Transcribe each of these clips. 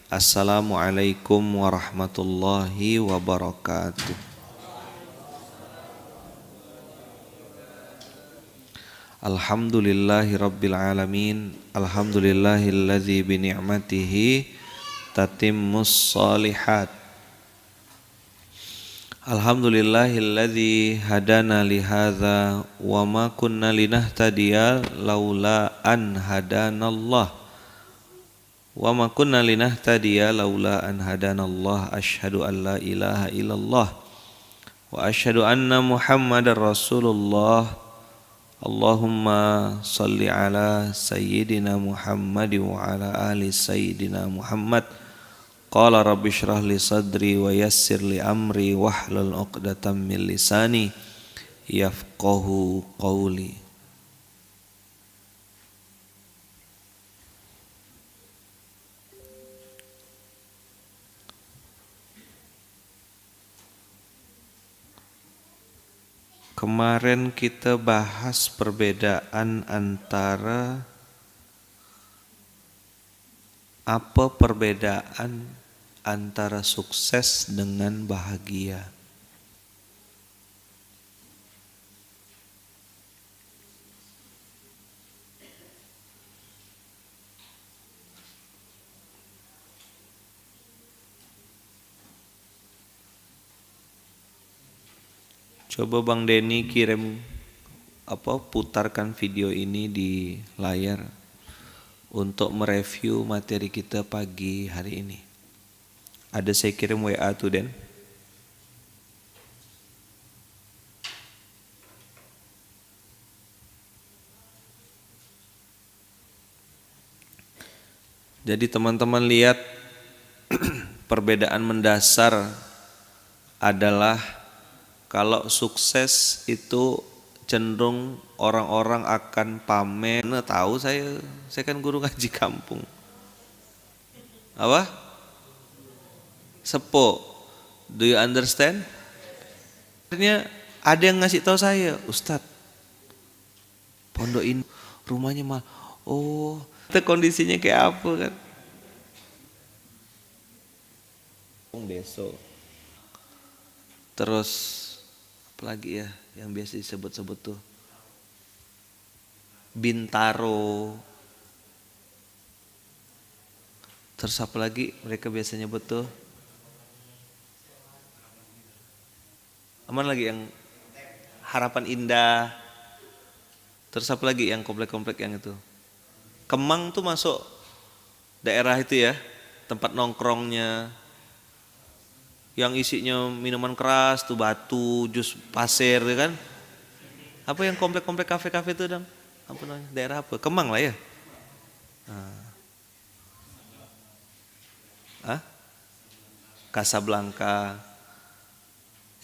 Assalamualaikum warahmatullahi wabarakatuh. Alhamdulillahi rabbil alamin. Alhamdulillahilladzi bi ni'matihi tatimmus shalihat. Alhamdulillahilladzi hadana li hadza wa ma kunna linahtadiya laula an hadanallah. Wa ma kunna linahtadiya laula an hadanallah. Asyhadu an la ilaha illallah wa asyhadu anna Muhammadar Rasulullah. Allahumma salli ala sayyidina Muhammad wa ala ali sayyidina Muhammad. Qala rabbi shrah li sadri wa yassir li amri wahlul 'uqdatam min lisani yafqahu qawli. Kemarin kita bahas perbedaan antara perbedaan antara sukses dengan bahagia. Coba Bang Denny putarkan video ini di layar untuk mereview materi kita pagi hari ini. Ada saya kirim WA tuh Den. Jadi teman-teman lihat perbedaan mendasar adalah kalau sukses itu cenderung orang-orang akan pamer. Nah, tahu saya kan guru ngaji kampung. Apa? Sepo. Do you understand? Akhirnya ada yang ngasih tahu saya, Ustadz, pondok ini rumahnya mah, oh, itu kondisinya kayak apa kan? Besok. Terus apalagi ya yang biasa disebut-sebut tuh Bintaro. Terus apa lagi mereka biasanya nyebut tuh? Aman lagi yang Harapan Indah. Terus apa lagi yang komplek-komplek yang itu? Kemang tuh masuk daerah itu ya, tempat nongkrongnya. Yang isinya minuman keras tuh, batu, jus pasir ya kan. Apa yang komplek-komplek kafe-kafe itu Dam? Apa namanya? Daerah apa? Kemang lah ya. Casablanca.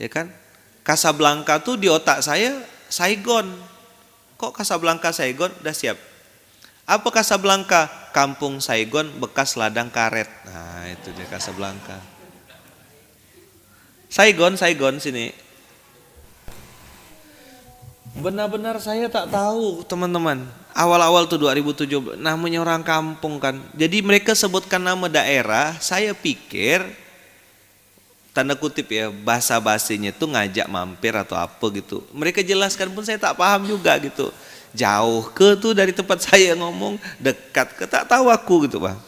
Ya kan? Casablanca tuh di otak saya Saigon. Kok Casablanca Saigon? Udah siap. Apa Casablanca? Kampung Saigon bekas ladang karet. Nah, itu dia Casablanca. Saigon sini. Benar-benar saya tak tahu teman-teman. Awal-awal tuh 2017 namanya orang kampung kan. Jadi mereka sebutkan nama daerah, saya pikir tanda kutip ya basa-basinya tuh ngajak mampir atau apa gitu. Mereka jelaskan pun saya tak paham juga gitu. Jauh ke tuh dari tempat saya ngomong, dekat ke tak tahu aku gitu Bang.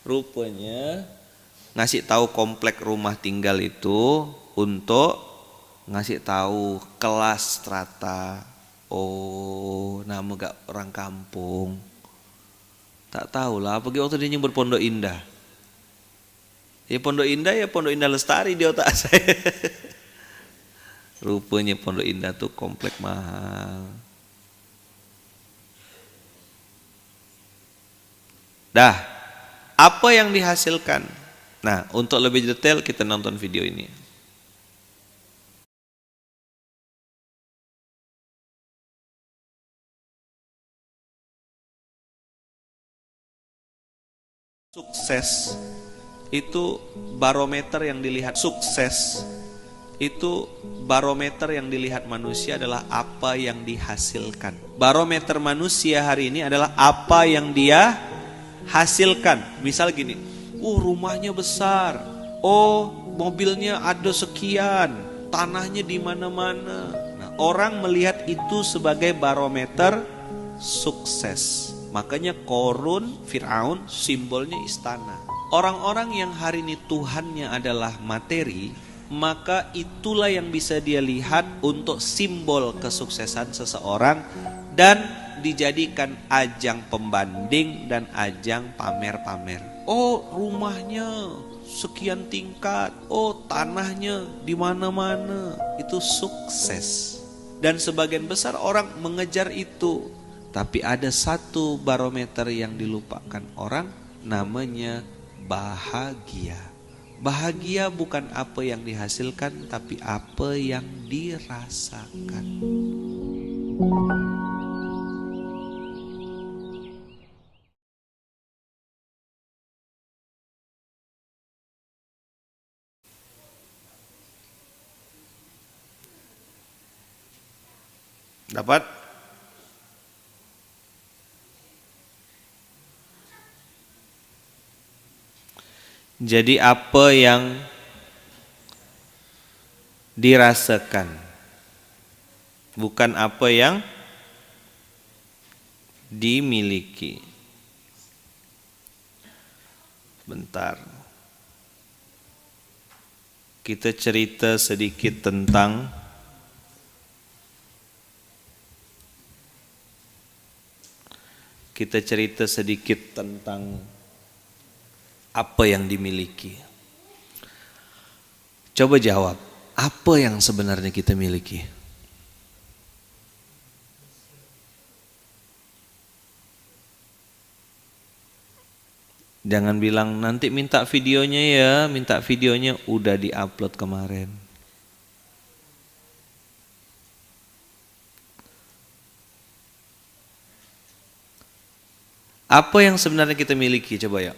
Rupanya ngasih tahu komplek rumah tinggal itu untuk ngasih tahu kelas strata. Oh, nama gak orang kampung. Tak tahu lah, pergi waktu dia nyebut Pondok Indah. Ya Pondok Indah Lestari di otak saya. Rupanya Pondok Indah tuh komplek mahal. Dah, apa yang dihasilkan? Nah, untuk lebih detail kita nonton video ini. Sukses itu barometer yang dilihat. Sukses itu barometer yang dilihat manusia adalah apa yang dihasilkan. Barometer manusia hari ini adalah apa yang dia hasilkan. Misal gini, rumahnya besar, oh mobilnya ada sekian, tanahnya di mana-mana. Nah, orang melihat itu sebagai barometer sukses. Makanya Korun, Fir'aun simbolnya istana. Orang-orang yang hari ini Tuhannya adalah materi, maka itulah yang bisa dia lihat untuk simbol kesuksesan seseorang dan dijadikan ajang pembanding dan ajang pamer-pamer. Oh, rumahnya sekian tingkat, oh tanahnya di mana-mana, itu sukses. Dan sebagian besar orang mengejar itu. Tapi ada satu barometer yang dilupakan orang, namanya bahagia. Bahagia bukan apa yang dihasilkan, tapi apa yang dirasakan. Dapat? Jadi apa yang dirasakan, bukan apa yang dimiliki. Bentar, kita cerita sedikit tentang apa yang dimiliki. Coba jawab, apa yang sebenarnya kita miliki? Jangan bilang nanti minta videonya ya, minta videonya udah diupload kemarin. Apa yang sebenarnya kita miliki, coba ya.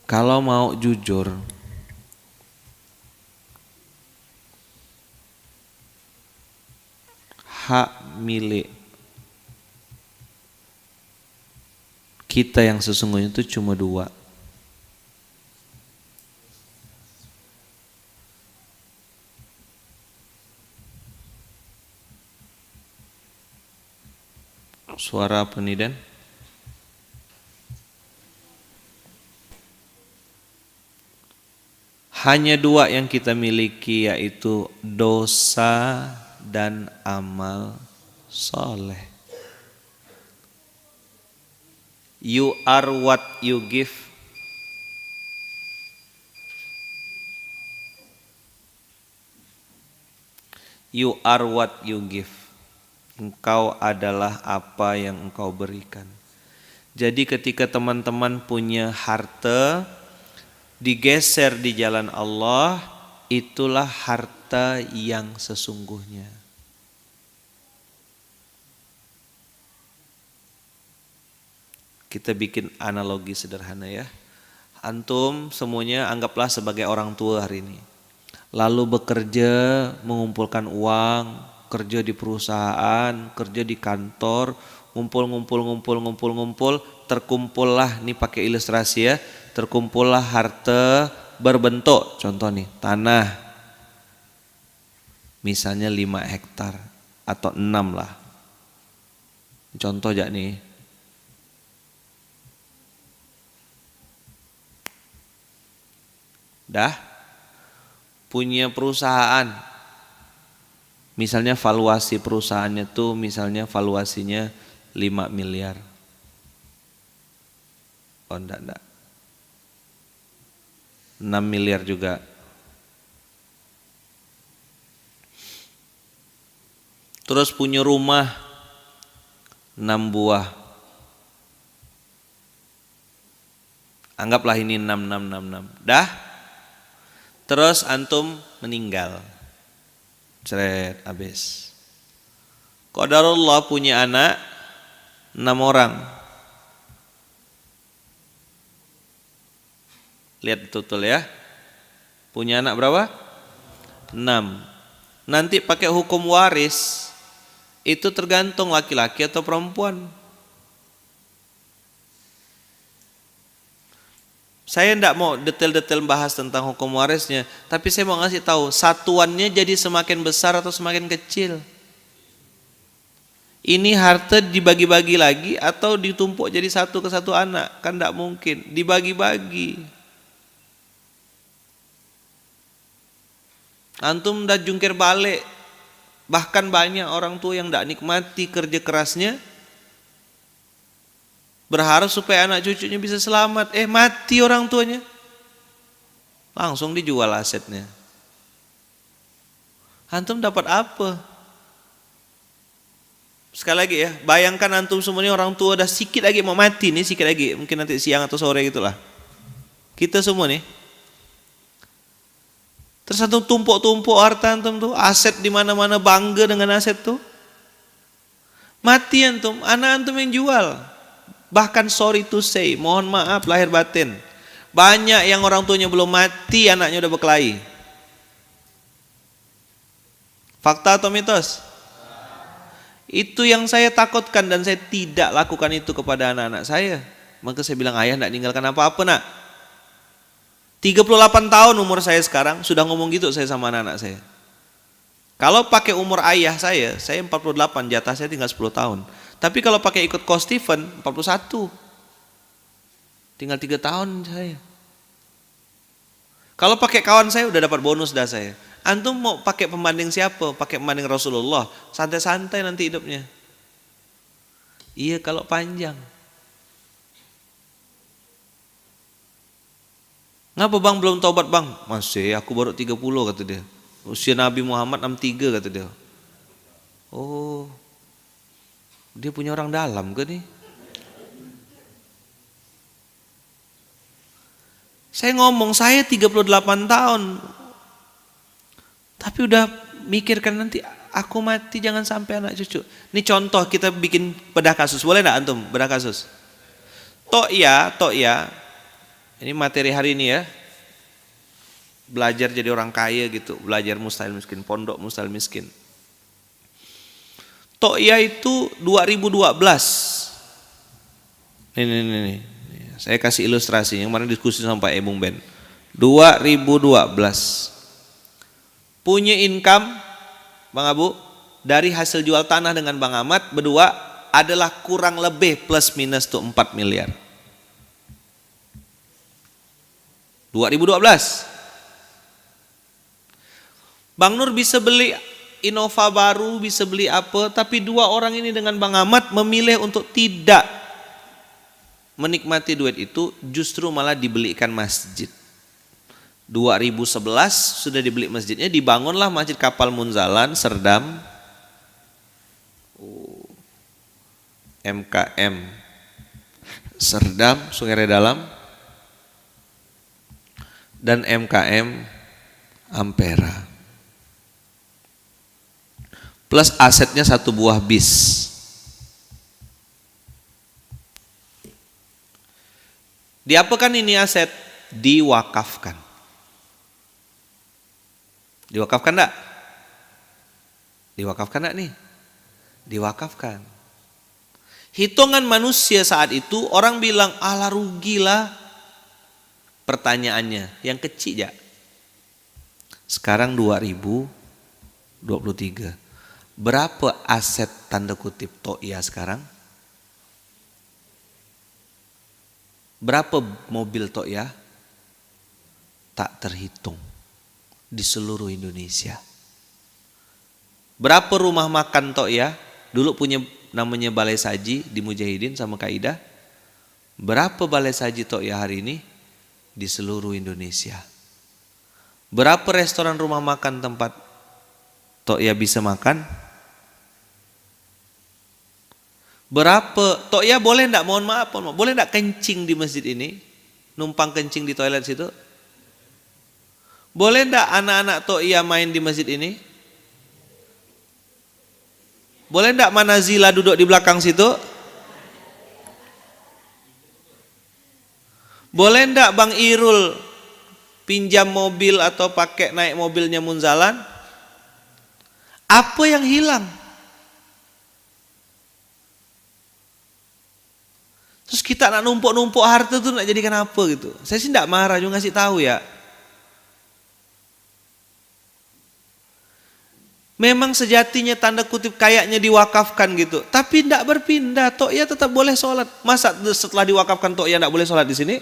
Kalau mau jujur, hak milik kita yang sesungguhnya itu cuma dua. Suara apa nih, Dan? Hanya dua yang kita miliki, yaitu dosa dan amal soleh. You are what you give. You are what you give. Engkau adalah apa yang engkau berikan. Jadi ketika teman-teman punya harta, digeser di jalan Allah, itulah harta yang sesungguhnya. Kita bikin analogi sederhana ya. Antum semuanya anggaplah sebagai orang tua hari ini. Lalu bekerja, mengumpulkan uang, kerja di perusahaan, kerja di kantor, ngumpul, terkumpullah, nih pakai ilustrasi ya, terkumpullah harta berbentuk, contoh nih, tanah, misalnya 5 hektar atau 6 lah, contoh aja nih. Dah punya perusahaan, misalnya valuasi perusahaannya tuh misalnya valuasinya 5 miliar. Oh enggak. 6 miliar juga. Terus punya rumah 6 buah. Anggaplah ini 6. Dah? Terus antum meninggal. Ceret, habis. Qadarullah punya anak 6 orang. Lihat betul ya. Punya anak berapa? 6. Nanti pakai hukum waris, Itu tergantung laki-laki atau perempuan. Saya tidak mau detail-detail bahas tentang hukum warisnya, tapi saya mau ngasih tahu satuannya jadi semakin besar atau semakin kecil. Ini harta dibagi-bagi lagi atau ditumpuk jadi satu ke satu anak? Kan tidak mungkin, dibagi-bagi. Antum dah jungkir balik. Bahkan banyak orang tua yang tidak nikmati kerja kerasnya, berharap supaya anak cucunya bisa selamat. Mati orang tuanya, langsung dijual asetnya. Antum dapat apa? Sekali lagi ya, bayangkan antum semuanya orang tua udah sikit lagi mau mati nih, sikit lagi, mungkin nanti siang atau sore gitulah. Kita semua nih, terus antum tumpuk-tumpuk harta antum tuh, aset di mana-mana, bangga dengan aset tuh. Mati antum, anak antum yang jual. Bahkan sorry to say, mohon maaf lahir batin, banyak yang orang tuanya belum mati, anaknya udah berkelahi. Fakta atau mitos? Itu yang saya takutkan dan saya tidak lakukan itu kepada anak-anak saya. Maka saya bilang, ayah tidak ninggalkan apa-apa nak. 38 tahun umur saya sekarang, sudah ngomong gitu saya sama anak-anak saya. Kalau pakai umur ayah saya 48, jatah saya tinggal 10 tahun. Tapi kalau pakai ikut coach Stephen, 41. Tinggal 3 tahun saya. Kalau pakai kawan saya udah dapat bonus dah saya. Antum mau pakai pembanding siapa? Pakai pembanding Rasulullah. Santai-santai nanti hidupnya. Iya kalau panjang. Ngapa bang belum taubat bang? Masih, aku baru 30 kata dia. Usia Nabi Muhammad 63 kata dia. Oh, dia punya orang dalam ke nih? Saya ngomong, saya 38 tahun. Tapi udah mikirkan nanti aku mati jangan sampai anak cucu. Ini contoh kita bikin bedah kasus. Boleh enggak antum bedah kasus? Tok ya. Ini materi hari ini ya. Belajar jadi orang kaya gitu, belajar mustahil miskin, pondok mustahil miskin. Tok ya itu 2012. Nih. Saya kasih ilustrasi yang kemarin diskusi sama Pak Ebung Ben. 2012. Punya income Bang Abu dari hasil jual tanah dengan Bang Ahmad berdua adalah kurang lebih plus minus tuh 4 miliar. 2012. Bang Nur bisa beli Innova baru, bisa beli apa, tapi dua orang ini dengan Bang Ahmad memilih untuk tidak menikmati duit itu, justru malah dibelikan masjid. 2011 sudah dibeli masjidnya, dibangunlah Masjid Kapal Munzalan Serdam, MKM Serdam Sungai Redalam, dan MKM Ampera. Plus asetnya 1 buah bis. Diapakan ini aset? Diwakafkan. Diwakafkan enggak? Diwakafkan enggak nih? Diwakafkan. Hitungan manusia saat itu orang bilang, alah rugilah. Pertanyaannya, yang kecil ya. Sekarang 2023. Berapa aset tanda kutip To'ia sekarang? Berapa mobil To'ia? Tak terhitung di seluruh Indonesia. Berapa rumah makan To'ia? Dulu punya namanya Balai Saji di Mujahidin sama Kaidah. Berapa Balai Saji To'ia hari ini? Di seluruh Indonesia. Berapa restoran rumah makan tempat To'ia bisa makan? Berapa? To'ia boleh enggak, mohon maaf, boleh enggak kencing di masjid ini? Numpang kencing di toilet situ? Boleh enggak anak-anak To'ia main di masjid ini? Boleh enggak Manazila duduk di belakang situ? Boleh enggak Bang Irul pinjam mobil atau pakai naik mobilnya Munzalan? Apa yang hilang? Terus kita nak numpuk-numpuk harta tuh nak jadikan apa gitu. Saya sih tidak marah, juga ngasih tahu ya. Memang sejatinya tanda kutip kayaknya diwakafkan gitu. Tapi tidak berpindah, Tokya tetap boleh sholat. Masa setelah diwakafkan Tokya tidak boleh sholat di sini?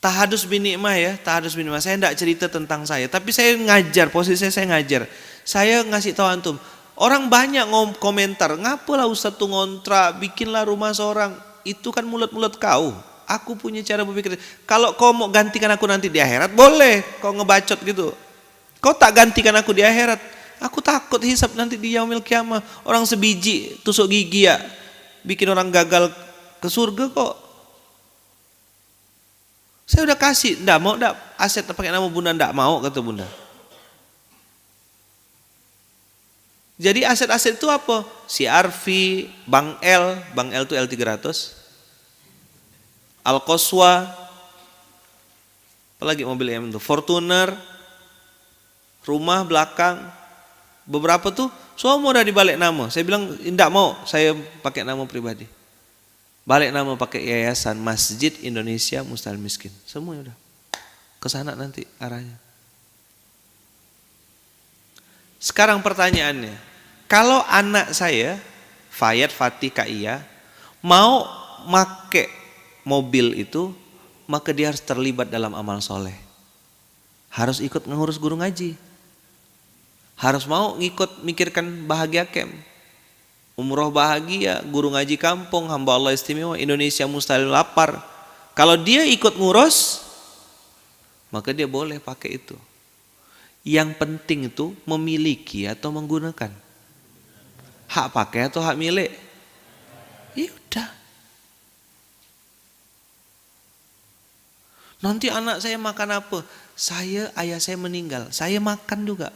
Tahadus bin Ni'mah ya, tahadus bin Ni'mah. Saya tidak cerita tentang saya, tapi saya ngajar, posisi saya ngajar. Saya ngasih tahu antum, orang banyak komentar, ngapalah Ustaz tuh ngontrak, bikinlah rumah seorang. Itu kan mulut-mulut kau. Aku punya cara berpikir. Kalau kau mau gantikan aku nanti di akhirat, boleh kau ngebacot gitu. Kau tak gantikan aku di akhirat. Aku takut hisab nanti di yaumil kiamah. Orang sebiji tusuk gigi ya, bikin orang gagal ke surga kok. Saya udah kasih, ndak mau, ndak aset pakai nama bunda, ndak mau kata bunda. Jadi aset-aset itu apa? CRV, Bang L itu L300, Al-Qaswa, apalagi mobil M itu, Fortuner, rumah belakang, beberapa tuh semua udah dibalik nama. Saya bilang ndak mau, saya pakai nama pribadi. Balik nama pakai Yayasan Masjid Indonesia Mustahil Miskin. Semuanya udah ke sana nanti arahnya. Sekarang pertanyaannya, kalau anak saya Fayat Fatih Kaia mau make mobil itu, maka dia harus terlibat dalam amal soleh. Harus ikut ngurus guru ngaji. Harus mau ngikut mikirkan bahagia camp. Umroh bahagia, guru ngaji kampung, hamba Allah istimewa, Indonesia mustahil lapar. Kalau dia ikut ngurus, maka dia boleh pakai itu. Yang penting itu memiliki atau menggunakan. Hak pakai atau hak milik? Ya udah. Nanti anak saya makan apa? Ayah saya meninggal, saya makan juga.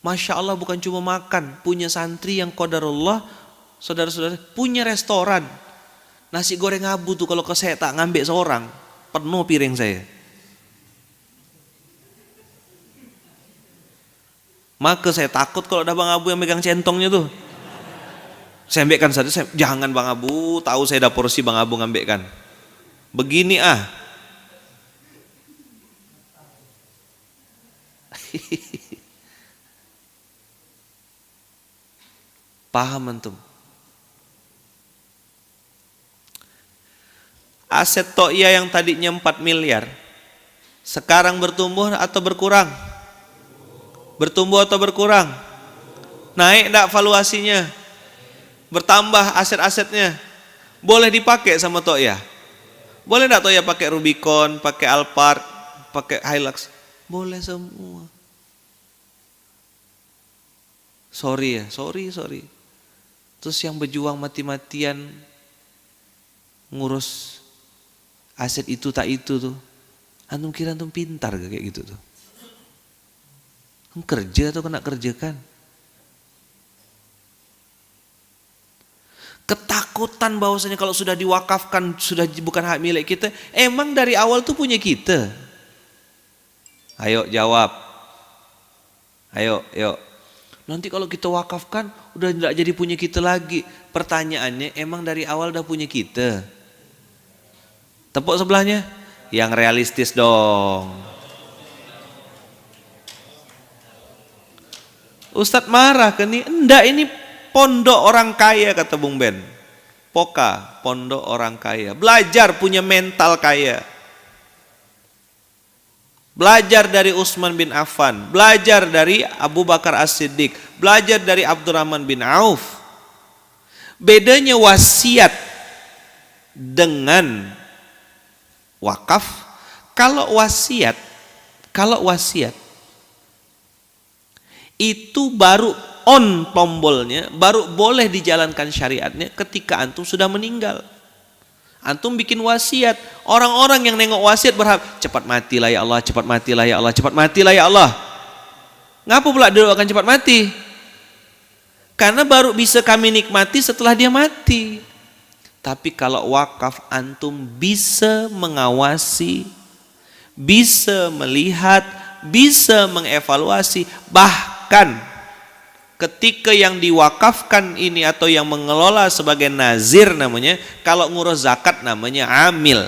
Masya Allah, bukan cuma makan, punya santri yang qadarullah, saudara-saudara, punya restoran. Nasi goreng abu tuh kalau ke saya tak ngambil seorang, penuh piring saya. Maka saya takut kalau ada Bang Abu yang megang centongnya tuh. Saya ambilkan saja, jangan Bang Abu, tahu saya ada porsi Bang Abu ngambilkan. Begini Paham antum? Aset Tokya yang tadinya 4 miliar sekarang bertumbuh atau berkurang? Bertumbuh atau berkurang? Naik enggak valuasinya? Bertambah aset-asetnya? Boleh dipakai sama Tokya? Boleh enggak Tokya pakai Rubicon, pakai Alphard, pakai Hilux? Boleh semua. Sorry. Terus yang berjuang mati-matian ngurus aset itu tak itu tuh, antum kira antum pintar gak kayak gitu tuh? Kerja atau kena kerjakan? Ketakutan bahwasanya kalau sudah diwakafkan sudah bukan hak milik kita. Emang dari awal tuh punya kita? Ayo jawab. Ayo. Nanti kalau kita wakafkan udah tidak jadi punya kita lagi. Pertanyaannya, emang dari awal udah punya kita? Tepuk sebelahnya. Yang realistis dong. Ustadz marah ke nih? Enggak, ini pondok orang kaya kata Bung Ben. Poka, pondok orang kaya. Belajar punya mental kaya. Belajar dari Utsman bin Affan, belajar dari Abu Bakar As-Siddiq, belajar dari Abdurrahman bin Auf. Bedanya wasiat dengan wakaf, kalau wasiat itu baru on tombolnya, baru boleh dijalankan syariatnya ketika antum sudah meninggal. Antum bikin wasiat, orang-orang yang nengok wasiat berharap cepat matilah ya Allah, cepat matilah ya Allah, cepat matilah ya Allah. Ngapa pula doakan cepat mati? Karena baru bisa kami nikmati setelah dia mati. Tapi kalau wakaf, antum bisa mengawasi, bisa melihat, bisa mengevaluasi, bahkan ketika yang diwakafkan ini atau yang mengelola sebagai nazir namanya, kalau ngurus zakat namanya amil.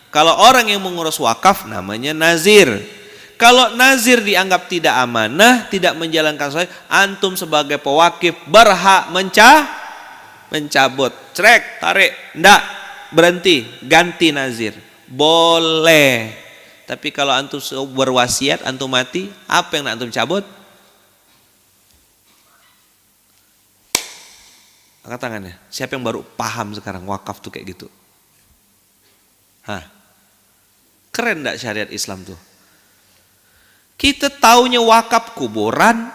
Kalau orang yang mengurus wakaf namanya nazir. Kalau nazir dianggap tidak amanah, tidak menjalankan sesuai, antum sebagai pewakif berhak mencabut. Cerek, tarik, enggak, berhenti, ganti nazir. Boleh. Tapi kalau antum berwasiat, antum mati, apa yang nak antum cabut? Angkat tangannya. Siapa yang baru paham sekarang wakaf tuh kayak gitu? Hah? Keren enggak syariat Islam tuh? Kita taunya wakaf kuburan,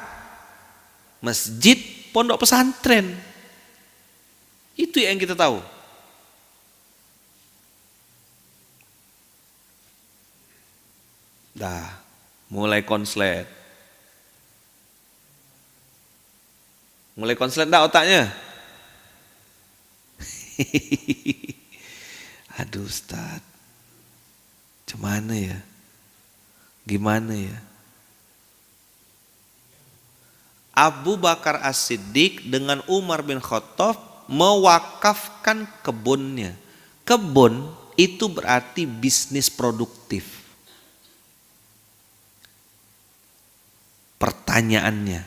masjid, pondok pesantren. Itu yang kita tahu. Dah, mulai konslet. Mulai konslet enggak otaknya? Aduh Ustaz, gimana ya? Gimana ya? Abu Bakar As-Siddiq dengan Umar bin Khattab mewakafkan kebunnya. Kebun itu berarti bisnis produktif. Pertanyaannya,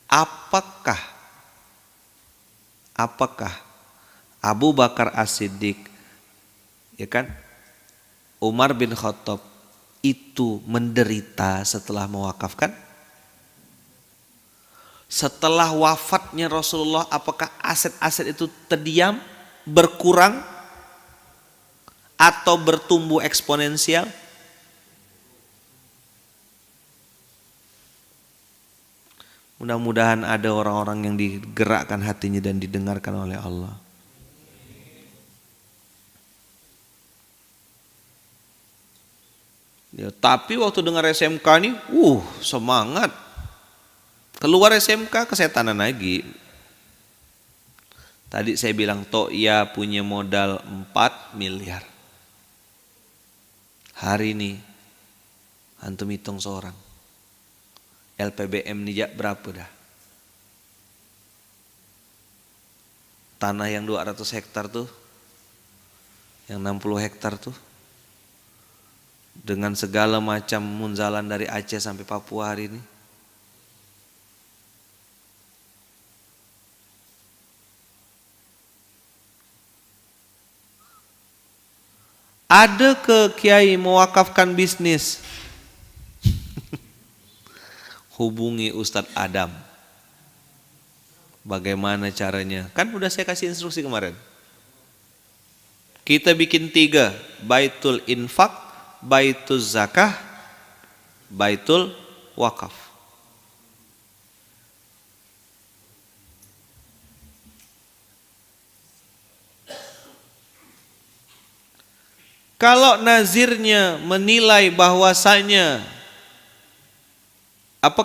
apakah Abu Bakar As-Siddiq, ya kan, Umar bin Khattab itu menderita setelah mewakafkan? Setelah wafatnya Rasulullah, apakah aset-aset itu terdiam, berkurang, atau bertumbuh eksponensial? Mudah-mudahan ada orang-orang yang digerakkan hatinya dan didengarkan oleh Allah. Ya, tapi waktu dengar SMK nih, semangat. Keluar SMK kesetanan lagi. Tadi saya bilang To'ya punya modal 4 miliar. Hari ini antum hitung seorang. LPBM nih berapa dah? Tanah yang 200 hektar tuh, yang 60 hektar tuh, dengan segala macam munzalan dari Aceh sampai Papua hari ini. Ada ke kiai mewakafkan bisnis? Hubungi Ustadz Adam. Bagaimana caranya? Kan udah saya kasih instruksi kemarin. Kita bikin 3, baitul infak, baitul zakah, baitul wakaf. Kalau nazirnya menilai bahwasanya,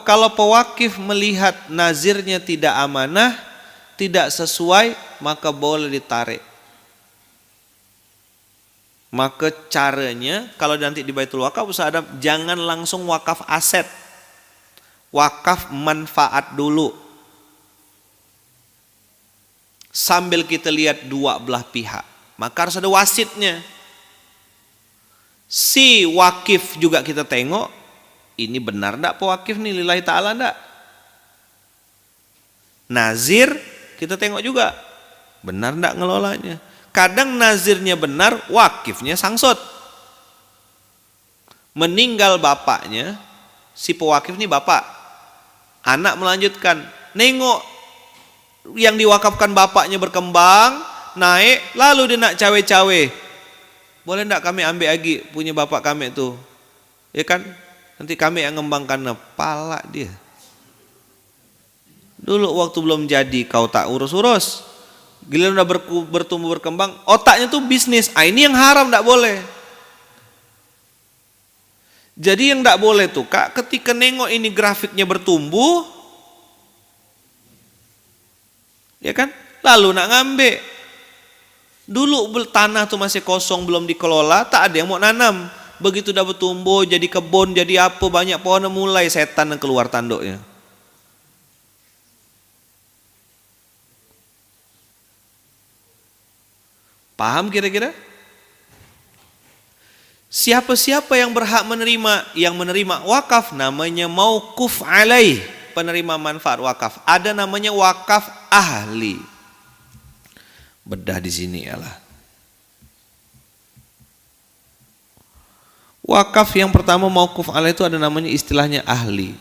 kalau pewakif melihat nazirnya tidak amanah, tidak sesuai, maka boleh ditarik. Maka caranya, kalau nanti di Baitul Wakaf, Ustaz Adam, jangan langsung wakaf aset. Wakaf manfaat dulu. Sambil kita lihat dua belah pihak. Maka harus ada wasitnya. Si wakif juga kita tengok, ini benar enggak pewakif nih lillahi ta'ala enggak? Nazir kita tengok juga, benar enggak ngelolanya? Kadang nazirnya benar, wakifnya sangsut. Meninggal bapaknya, si pewakif nih bapak, anak melanjutkan, nengok yang diwakafkan bapaknya berkembang, naik, lalu dia nak cawe-cawe. Boleh enggak kami ambil lagi punya bapak kami itu? Ya kan? Nanti kami yang ngembangkan kepala dia. Dulu waktu belum jadi kau tak urus-urus. Giliran udah bertumbuh berkembang, otaknya tuh bisnis. Ini yang haram, enggak boleh. Jadi yang enggak boleh tuh Kak, ketika nengok ini grafiknya bertumbuh, ya kan? Lalu nak ngambil. Dulu tanah tuh masih kosong, belum dikelola, tak ada yang mau nanam. Begitu udah bertumbuh, jadi kebun, jadi apa, banyak pohon, mulai setan yang keluar tanduknya. Paham kira-kira? Siapa-siapa yang berhak menerima? Yang menerima wakaf namanya mauquf alaih, penerima manfaat wakaf. Ada namanya wakaf ahli. Bedah di sini yalah. Wakaf yang pertama mauquf alaih itu ada namanya istilahnya ahli.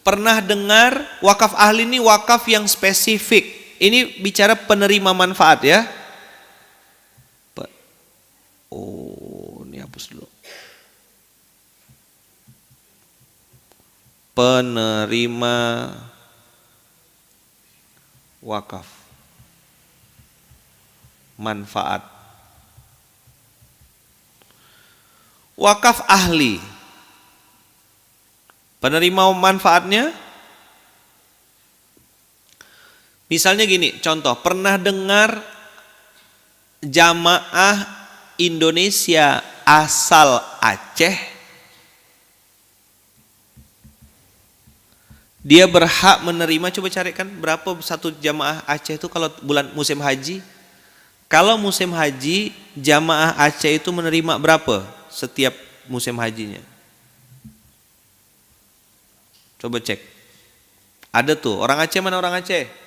Pernah dengar wakaf ahli ini wakaf yang spesifik. Ini bicara penerima manfaat ya. Oh, ini hapus dulu. Penerima wakaf manfaat. Wakaf ahli. Penerima manfaatnya misalnya gini, contoh, pernah dengar jamaah Indonesia asal Aceh, dia berhak menerima, coba carikan berapa satu jamaah Aceh itu kalau bulan musim haji. Kalau musim haji jamaah Aceh itu menerima berapa setiap musim hajinya? Coba cek. Ada tuh, orang Aceh mana orang Aceh?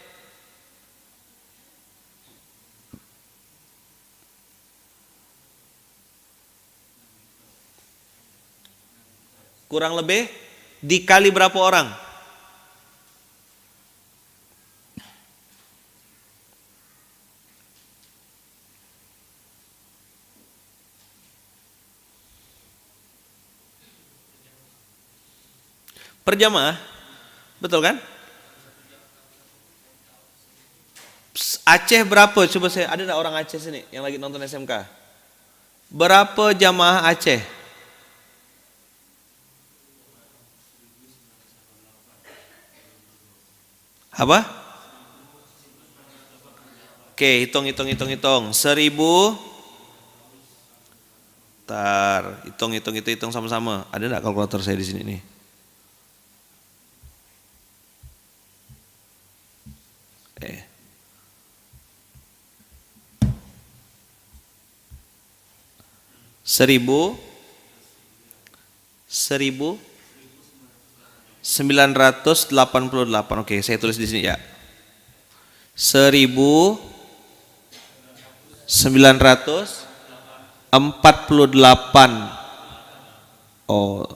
Kurang lebih dikali berapa orang? Per jamaah, betul kan? Aceh berapa? Coba saya, ada enggak orang Aceh sini yang lagi nonton SMK? Berapa jamaah Aceh? Apa? Oke, hitung. 1000. Tar, hitung sama-sama. Ada enggak kalkulator saya di sini nih? Seribu 1988. Oke, saya tulis di sini ya. 1948. Oh,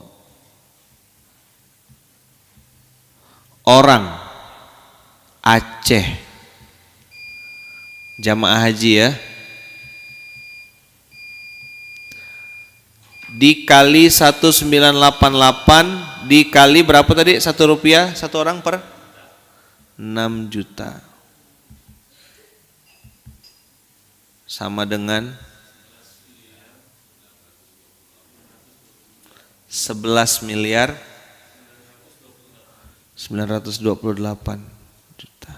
orang Aceh jamaah haji ya, dikali 1988 dikali berapa tadi? Rp1 satu orang per 6 juta sama dengan 11 miliar 928 juta.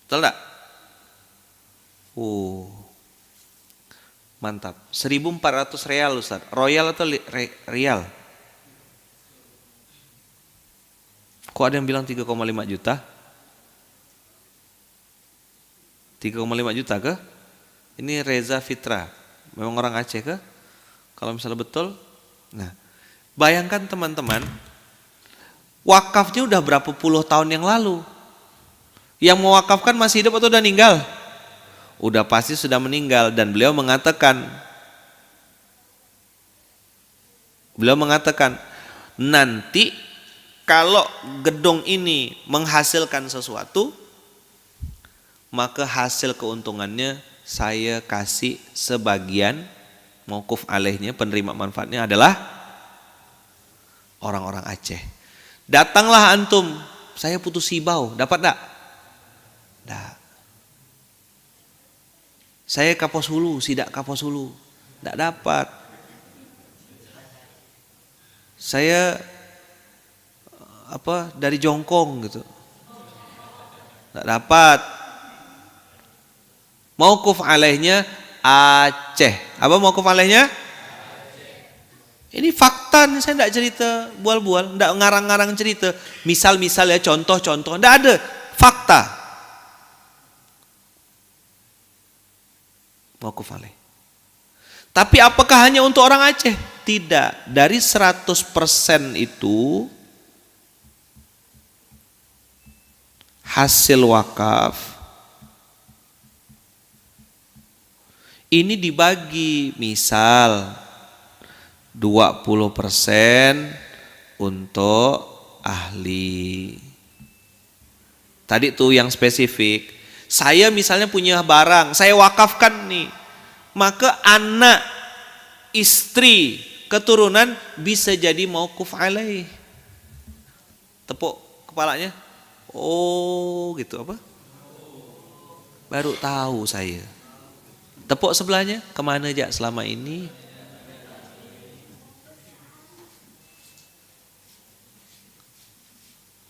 Betul enggak? Mantap. 1.400 real Ustaz. Royal atau real? Kok ada yang bilang 3,5 juta? 3,5 juta ke? Ini Reza Fitra. Memang orang Aceh ke? Kalau misalnya betul. Nah, bayangkan teman-teman, wakafnya udah berapa puluh tahun yang lalu. Yang mewakafkan masih hidup atau udah meninggal? Udah pasti sudah meninggal, dan beliau mengatakan nanti kalau gedung ini menghasilkan sesuatu, maka hasil keuntungannya saya kasih sebagian, mauquf alaihnya, penerima manfaatnya adalah orang-orang Aceh. Datanglah antum, saya putus Sibau, dapat enggak? Enggak. Saya Kapuas Hulu, Sidak Kapuas Hulu, enggak dapat. Saya dari Jongkong gitu, enggak dapat. Mauquf alaihnya Aceh. Apa mauquf alaihnya? Ini fakta nih, saya enggak cerita bual-bual, enggak ngarang-ngarang cerita. Misal ya, contoh-contoh, enggak ada, fakta. Mauquf alaih. Tapi apakah hanya untuk orang Aceh? Tidak. Dari 100% itu hasil wakaf ini dibagi, misal 20% untuk ahli. Tadi tuh yang spesifik. Saya misalnya punya barang, saya wakafkan nih. Maka anak, istri, keturunan bisa jadi mauquf alaih. Tepuk kepalanya. Oh, gitu apa? Baru tahu saya. Tepuk sebelahnya, kemana aja selama ini?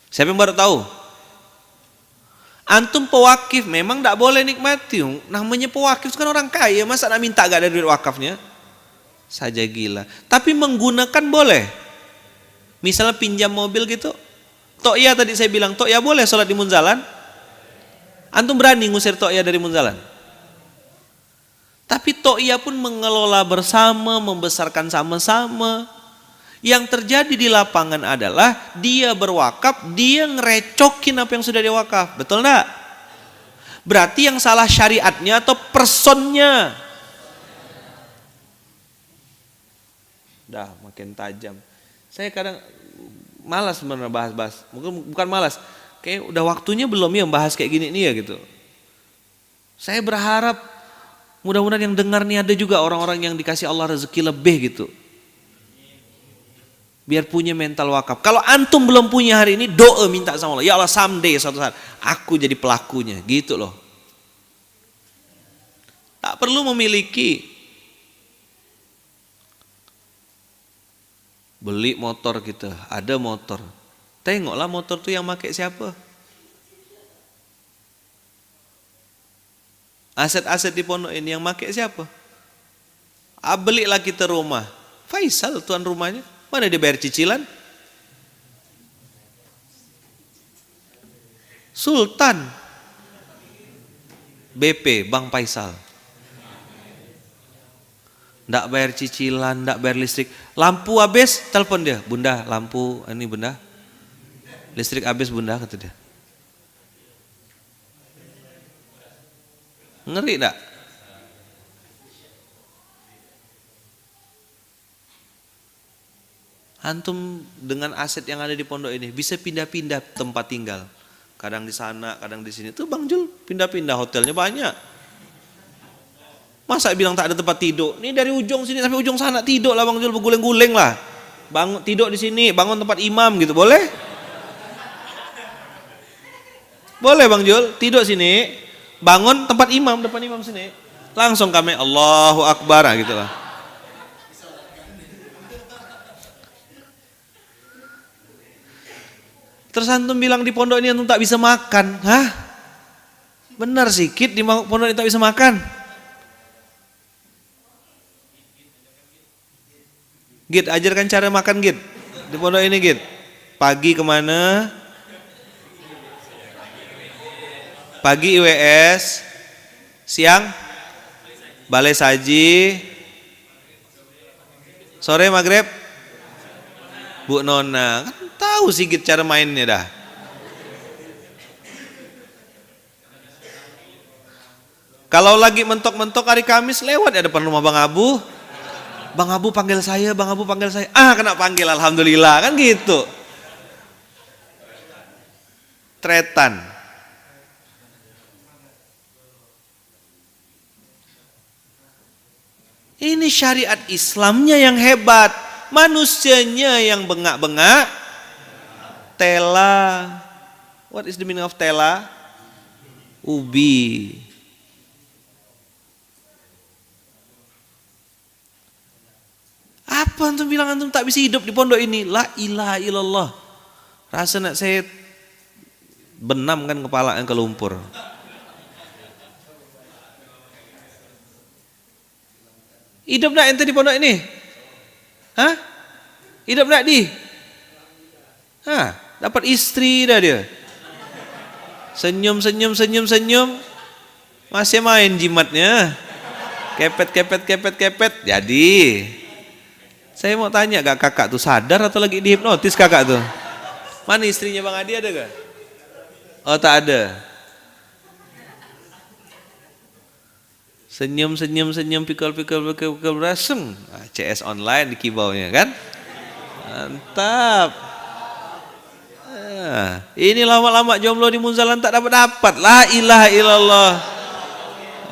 Siapa yang baru tahu? Antum pewakif memang tidak boleh nikmati. Namanya pewakif kan orang kaya, masa nak minta gak ada duit wakafnya? Saja gila. Tapi menggunakan boleh. Misalnya pinjam mobil gitu. Tokya tadi saya bilang, Tokya boleh sholat di Munzalan? Antum berani ngusir Tokya dari Munzalan? Tapi Tokya pun mengelola bersama, membesarkan sama-sama. Yang terjadi di lapangan adalah dia berwakaf, dia ngerecokin apa yang sudah dia wakaf. Betul enggak? Berarti yang salah syariatnya atau personnya? Dah makin tajam. Saya kadang malas sebenarnya bahas-bahas. Mungkin bukan malas, kayak udah waktunya belum ya bahas kayak gini nih ya gitu. Saya berharap mudah-mudahan yang dengar nih ada juga orang-orang yang dikasih Allah rezeki lebih gitu. Biar punya mental wakaf. Kalau antum belum punya hari ini, doa minta sama Allah. Ya Allah, someday suatu saat aku jadi pelakunya, gitu loh. Tak perlu memiliki. Beli motor kita, ada motor. Tengoklah motor tuh yang pakai siapa. Aset-aset di pondok ini yang pakai siapa? Belilah kita rumah. Faisal tuan rumahnya. Mana dia bayar cicilan? Sultan. BP, Bang Faisal. Nggak bayar cicilan, nggak bayar listrik. Lampu habis, telepon dia. Bunda, lampu ini bunda. Listrik habis bunda, kata dia. Ngeri nggak? Antum dengan aset yang ada di pondok ini bisa pindah-pindah tempat tinggal. Kadang di sana, kadang di sini. Tuh Bang Jul pindah-pindah, hotelnya banyak. Masa bilang tak ada tempat tidur? Ini dari ujung sini sampai ujung sana tidur lah Bang Jul, berguling-guling lah. Bangun tidur di sini, bangun tempat imam gitu, boleh? Boleh Bang Jul, tidur sini, bangun tempat imam, depan imam sini. Langsung kami Allahu Akbar gitu lah. Terus antum bilang di pondok ini antum tak bisa makan. Hah? Benar sih, Kit, di pondok ini tak bisa makan. Git, ajarkan cara makan Git. Di pondok ini Git. Pagi kemana? Pagi IWS. Siang? Balai Saji. Sore Maghrib? Bu Nona. Kan tahu sih Git cara mainnya dah. Kalau lagi mentok-mentok hari Kamis lewat ya depan rumah Bang Abu. Bang Abu panggil saya, Bang Abu panggil saya. Kena panggil, alhamdulillah, kan gitu. Tretan. Ini syariat Islamnya yang hebat, manusianya yang bengak-bengak. Tela. What is the meaning of tela? Ubi. Apa antum bilang antum tak bisa hidup di pondok ini? La ilaha illallah. Rasa nak saya benamkan kepala yang ke lumpur. Hidup nak ente di pondok ini? Hah? Hidup nak di? Hah? Dapat istri dah dia. Senyum. Masih main jimatnya. Kepet. Jadi, saya mau tanya gak kakak tuh sadar atau lagi dihipnotis kakak tuh? Mana istrinya Bang Adi ada gak? Oh tak ada. Senyum, pikul raseng. CS online di kibaunya kan? Mantap. Ini lama-lama jomblo di Munzalan tak dapat. La ilaha illallah.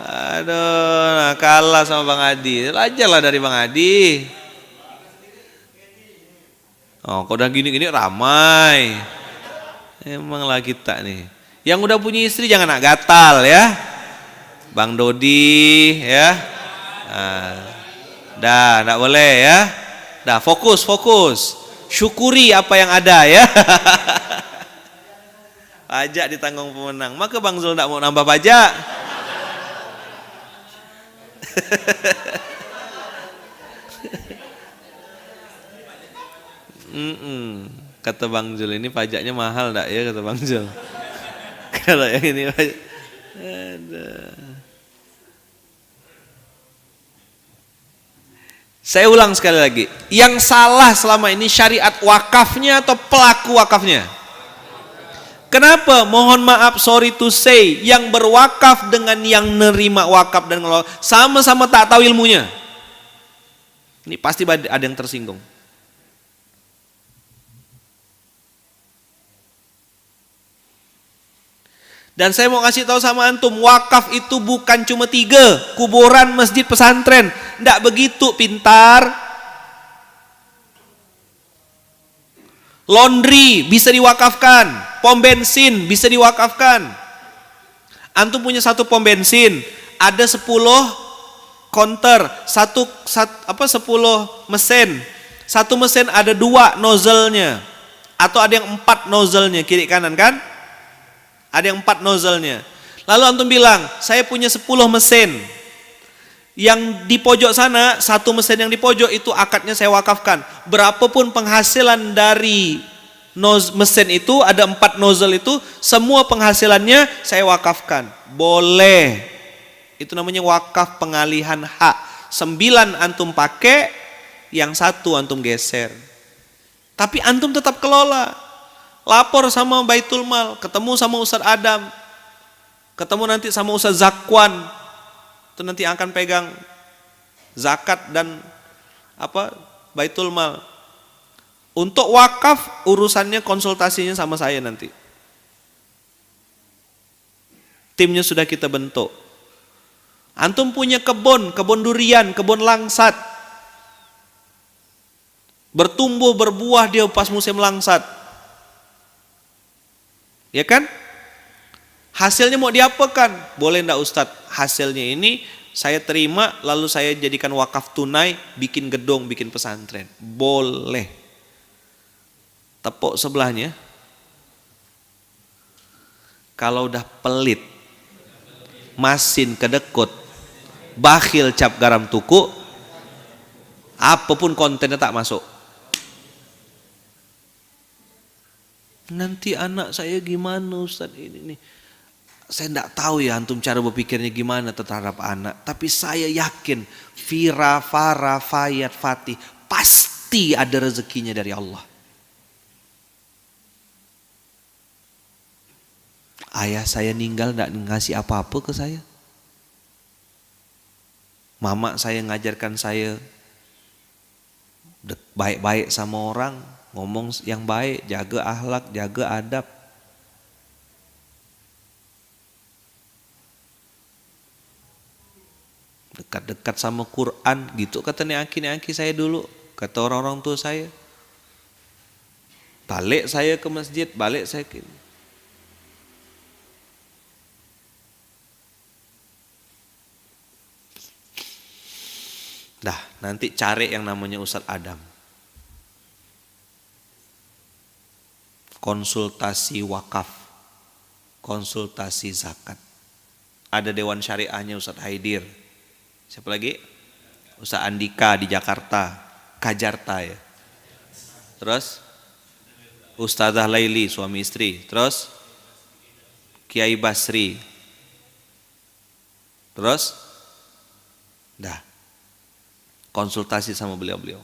Aduh, kalah sama Bang Adi. Belajarlah dari Bang Adi. Oh, kalau udah gini-gini ramai. Emanglah kita nih. Yang udah punya istri jangan nak gatal ya. Bang Dodi ya. Dah, enggak boleh ya. Dah, fokus. Syukuri apa yang ada ya. Pajak ditanggung pemenang. Maka Bang Zul enggak mau nambah pajak. Kata Bang Zul ini pajaknya mahal enggak ya kata Bang Zul. Kalau yang ini pajak. Saya ulang sekali lagi. Yang salah selama ini syariat wakafnya atau pelaku wakafnya? Kenapa? Mohon maaf, sorry to say, yang berwakaf dengan yang nerima wakaf dan ngelola sama-sama tak tahu ilmunya. Ini pasti ada yang tersinggung. Dan saya mau kasih tahu sama antum, wakaf itu bukan cuma 3, kuburan, masjid, pesantren. Nggak begitu pintar. Laundry bisa diwakafkan, pom bensin bisa diwakafkan. Antum punya 1 pom bensin, ada 10 konter, 10 mesin. 1 mesin ada 2 nozzle-nya. Atau ada yang 4 nozzle-nya, kiri kanan kan? Ada yang 4 nozzle-nya. Lalu antum bilang, saya punya 10 mesin. Yang di pojok sana, 1 mesin yang di pojok itu akadnya saya wakafkan. Berapapun penghasilan dari mesin itu, ada 4 nozzle itu, semua penghasilannya saya wakafkan. Boleh. Itu namanya wakaf pengalihan hak. 9 antum pakai, yang 1 antum geser. Tapi antum tetap kelola. Lapor sama Baitul Mal, ketemu sama Ustaz Adam, ketemu nanti sama Ustaz Zakwan, itu nanti akan pegang zakat dan Baitul Mal. Untuk wakaf urusannya konsultasinya sama saya nanti. Timnya sudah kita bentuk. Antum punya kebun durian, kebun langsat. Bertumbuh berbuah dia pas musim langsat. Ya kan? Hasilnya mau diapakan? Boleh enggak Ustadz? Hasilnya ini saya terima lalu saya jadikan wakaf tunai, bikin gedung, bikin pesantren. Boleh. Tepuk sebelahnya. Kalau udah pelit, masin kedekut, bakhil cap garam tuku, apapun kontennya tak masuk. Nanti anak saya gimana Ustaz ini nih. Saya enggak tahu ya antum cara berpikirnya gimana terhadap anak. Tapi saya yakin Fira, Farah, Fayat, Fatih pasti ada rezekinya dari Allah. Ayah saya meninggal enggak ngasih apa-apa ke saya. Mama saya ngajarkan saya baik-baik sama orang. Ngomong yang baik, jaga akhlak, jaga adab. Dekat-dekat sama Quran, gitu kata neaki saya dulu, kata orang-orang tua saya. Balik saya ke masjid, balik saya ke dah, nanti cari yang namanya Ustaz Adam. Konsultasi wakaf, konsultasi zakat. Ada Dewan Syariahnya Ustaz Haidir. Siapa lagi? Ustaz Andika di Jakarta, Kajarta ya. Terus Ustazah Laili suami istri. Terus Kiai Basri. Terus Dah. Konsultasi sama beliau-beliau.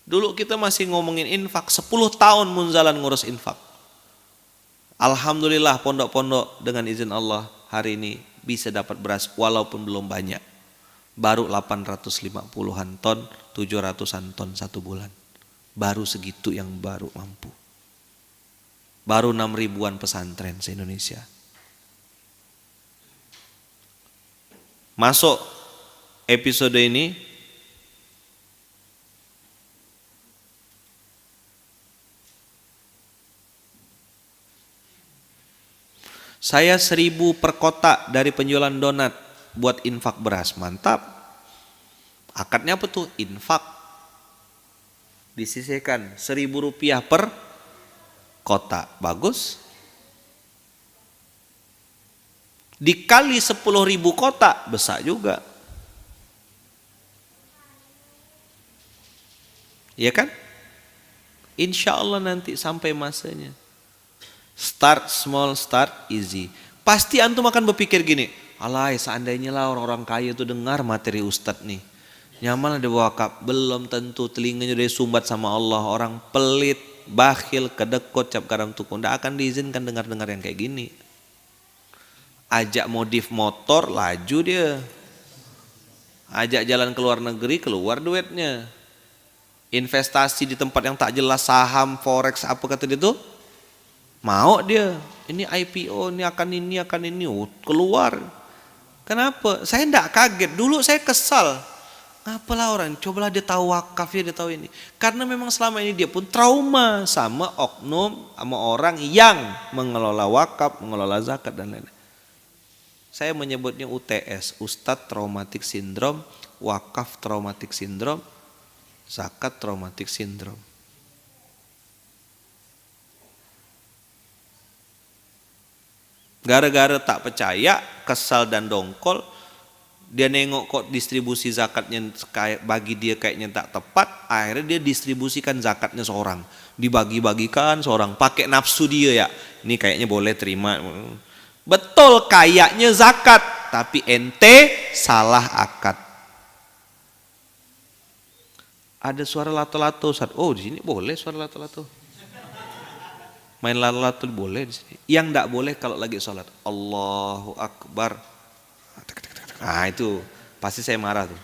Dulu kita masih ngomongin infak, 10 tahun Munzalan ngurus infak. Alhamdulillah pondok-pondok dengan izin Allah hari ini bisa dapat beras walaupun belum banyak. Baru 850-an ton, 700-an ton satu bulan. Baru segitu yang baru mampu. Baru 6 ribuan pesantren se-Indonesia. Masuk episode ini, saya 1.000 per kotak dari penjualan donat buat infak beras. Mantap. Akadnya apa tuh? Infak. Disisihkan 1.000 rupiah per kotak. Bagus. Dikali 10.000 kotak, besar juga. Ya kan? Insya Allah nanti sampai masanya. Start small, start easy. Pasti antum akan berpikir gini, alay seandainya lah orang-orang kaya itu dengar materi Ustadz nih. Nyaman ada wakaf, belum tentu telinganya udah sumbat sama Allah. Orang pelit, bakhil, kedekut, cap garam tukun. Tidak akan diizinkan dengar-dengar yang kayak gini. Ajak modif motor, laju dia. Ajak jalan ke luar negeri, keluar duitnya. Investasi di tempat yang tak jelas, saham, forex, apa kata dia tuh, mau dia. Ini IPO, ini akan ini, keluar. Kenapa? Saya tidak kaget. Dulu saya kesal. Apalah orang, cobalah dia tahu wakaf ya, dia tahu ini. Karena memang selama ini dia pun trauma sama oknum, sama orang yang mengelola wakaf, mengelola zakat dan lain-lain. Saya menyebutnya UTS, Ustadz Traumatic Syndrome, Wakaf Traumatic Syndrome, Zakat Traumatic Syndrome. Gara-gara tak percaya, kesal dan dongkol, dia nengok kok distribusi zakatnya bagi dia kayaknya tak tepat, akhirnya dia distribusikan zakatnya seorang, dibagi-bagikan seorang, pakai nafsu dia ya, ini kayaknya boleh terima. Betul kayaknya zakat, tapi ente salah akad. Ada suara lato-lato, oh di sini boleh suara lato-lato. Main lato-lato boleh di sini. Yang enggak boleh kalau lagi sholat. Allahu Akbar. Nah itu pasti saya marah tuh.